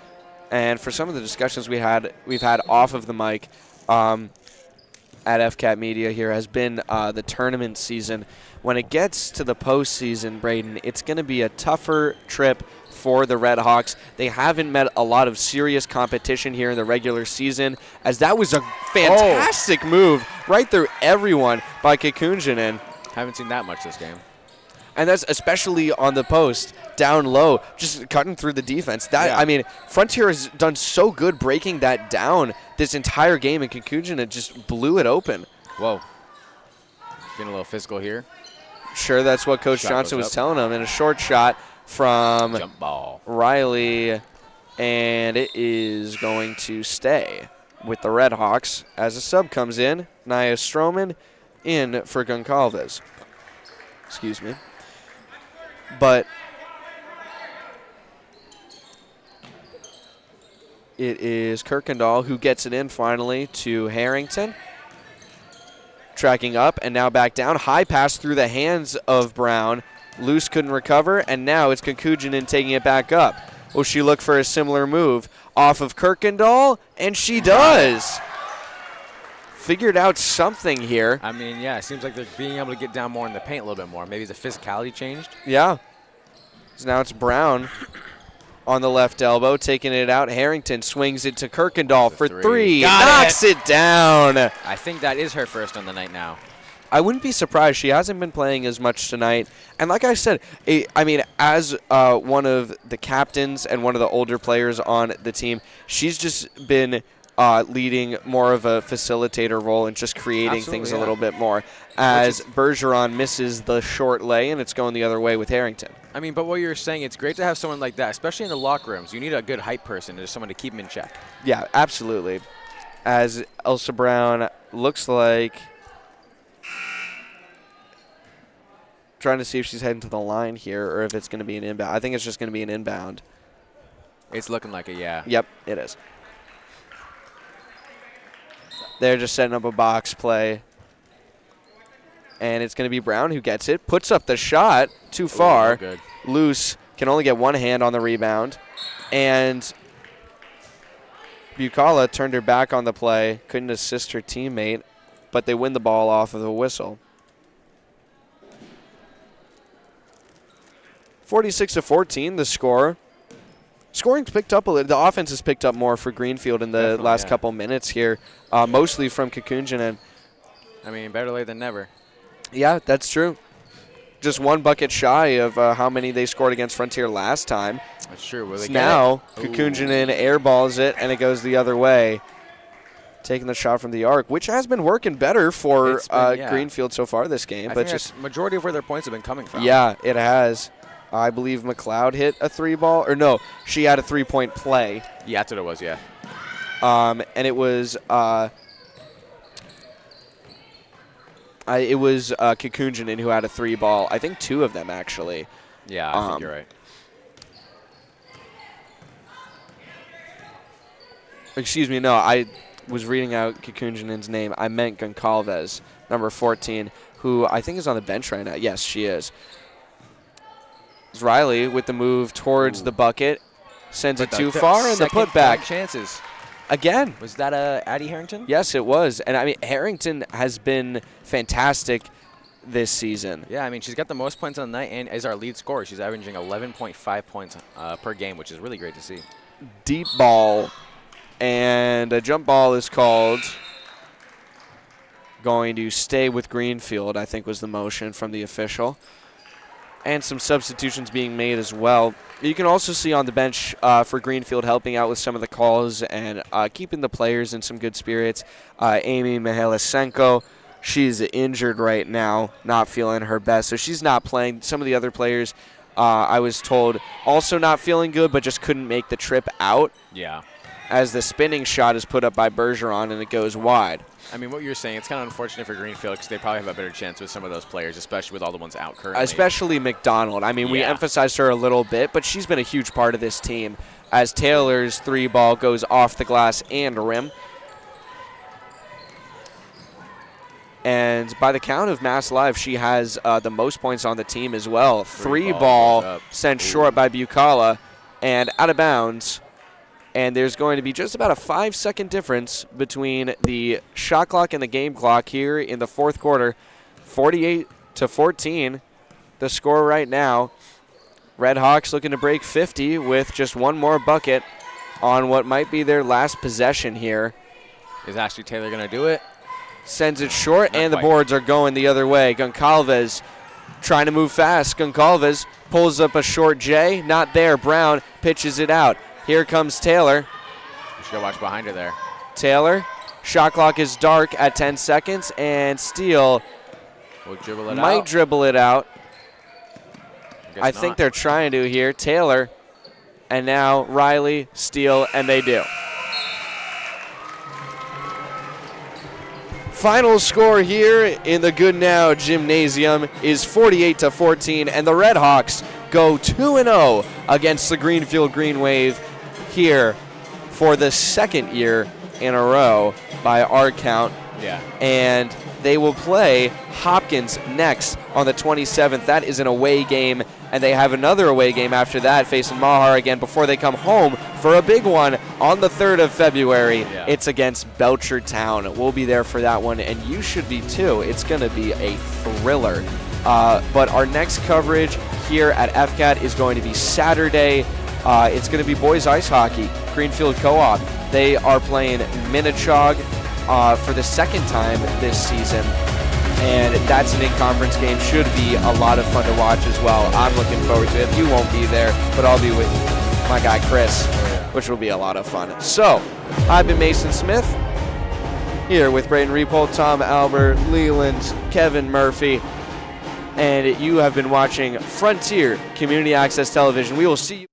and for some of the discussions we've had off of the mic at FCAT Media here, has been the tournament season. When it gets to the postseason, Braden, it's going to be a tougher trip for the Red Hawks. They haven't met a lot of serious competition here in the regular season, as that was a fantastic move right through everyone by Kakunjinen. Haven't seen that much this game. And that's especially on the post, down low, just cutting through the defense. I mean, Frontier has done so good breaking that down this entire game, and Kakunjinen just blew it open. Whoa. Getting a little physical here. Sure, that's what Coach Johnson was telling him. And a short shot from jump ball. Riley, and it is going to stay with the Red Hawks as a sub comes in. Nia Stroman in for Goncalves. Excuse me. But It is Kirkendall who gets it in finally to Harrington. Tracking up and now back down. High pass through the hands of Brown. Luce couldn't recover, and now it's Kokujinen taking it back up. Will she look for a similar move off of Kirkendall? And she does. Figured out something here. I mean, yeah, it seems like they're being able to get down more in the paint a little bit more. Maybe the physicality changed. Yeah. So now it's Brown on the left elbow, taking it out. Harrington swings it to Kirkendall for three. Knocks it down. I think that is her first on the night now. I wouldn't be surprised. She hasn't been playing as much tonight. And like I said, as one of the captains and one of the older players on the team, she's just been leading more of a facilitator role and just creating things a little bit more. As Bergeron misses the short lay, and it's going the other way with Harrington. I mean, but what you're saying, it's great to have someone like that, especially in the locker rooms. You need a good hype person, just someone to keep him in check. Yeah, absolutely. As Elsa Brown looks like trying to see if she's heading to the line here or if it's going to be an inbound. I think it's just going to be an inbound. It's looking like it, yeah. Yep, it is. They're just setting up a box play. And it's going to be Brown who gets it. Puts up the shot too far. Ooh, good. Luce can only get one hand on the rebound. And Bucala turned her back on the play. Couldn't assist her teammate. But they win the ball off of the whistle. 46-14, the score. Scoring's picked up a little. The offense has picked up more for Greenfield in the last couple minutes here, mostly from Kokujinen. I mean, better late than never. Yeah, that's true. Just one bucket shy of how many they scored against Frontier last time. That's true. Will they now, Kokujinen airballs it, and it goes the other way. Taking the shot from the arc, which has been working better for Greenfield so far this game. I but think just majority of where their points have been coming from. Yeah, it has. I believe McLeod hit a three-ball. Or no, she had a three-point play. Yeah, that's what it was, yeah. And it was Kokujinen who had a three-ball. I think two of them, actually. Yeah, I think you're right. Excuse me, no, I was reading out Kokujinen's name. I meant Goncalves, number 14, who I think is on the bench right now. Yes, she is. Riley with the move towards the bucket. Sends it too far, and the putback. Chances. Again. Was that Addie Harrington? Yes, it was. And, I mean, Harrington has been fantastic this season. Yeah, I mean, she's got the most points on the night and is our lead scorer. She's averaging 11.5 points per game, which is really great to see. Deep ball, and a jump ball is called. Going to stay with Greenfield, I think was the motion from the official. And some substitutions being made as well. You can also see on the bench for Greenfield helping out with some of the calls and keeping the players in some good spirits. Amy Mihalisenko, she's injured right now, not feeling her best, so she's not playing. Some of the other players, I was told, also not feeling good, but just couldn't make the trip out. Yeah. As the spinning shot is put up by Bergeron and it goes wide. I mean, what you're saying, it's kind of unfortunate for Greenfield because they probably have a better chance with some of those players, especially with all the ones out currently. Especially McDonald. I mean, we emphasized her a little bit, but she's been a huge part of this team as Taylor's three ball goes off the glass and rim. And by the count of Mass Live, she has the most points on the team as well. Three ball sent short by Bucala and out of bounds. And there's going to be just about a 5-second difference between the shot clock and the game clock here in the fourth quarter. 48-14, the score right now. Red Hawks looking to break 50 with just one more bucket on what might be their last possession here. Is Ashley Taylor going to do it? Sends it short, Not and quite. The boards are going the other way. Goncalves trying to move fast. Goncalves pulls up a short J. Not there. Brown pitches it out. Here comes Taylor. You should go watch behind her there. Taylor. Shot clock is dark at 10 seconds, and Steele might dribble it out. I think they're trying to here. Taylor, and now Riley, Steele, and they do. Final score here in the Good Now Gymnasium is 48-14, and the Red Hawks go 2-0 against the Greenfield Green Wave here for the second year in a row by our count. Yeah. And they will play Hopkins next on the 27th. That is an away game, and they have another away game after that, facing Mahar again before they come home for a big one on the 3rd of February. Yeah. It's against Belchertown. We'll be there for that one, and you should be too. It's going to be a thriller. But our next coverage here at FCAT is going to be Saturday. It's going to be boys ice hockey, Greenfield Co-op. They are playing Minnechaug for the second time this season, and that's an in-conference game. Should be a lot of fun to watch as well. I'm looking forward to it. You won't be there, but I'll be with my guy Chris, which will be a lot of fun. So, I've been Mason Smith, here with Braden Repold, Tom Albert, Leland, Kevin Murphy, and you have been watching Frontier Community Access Television. We will see you.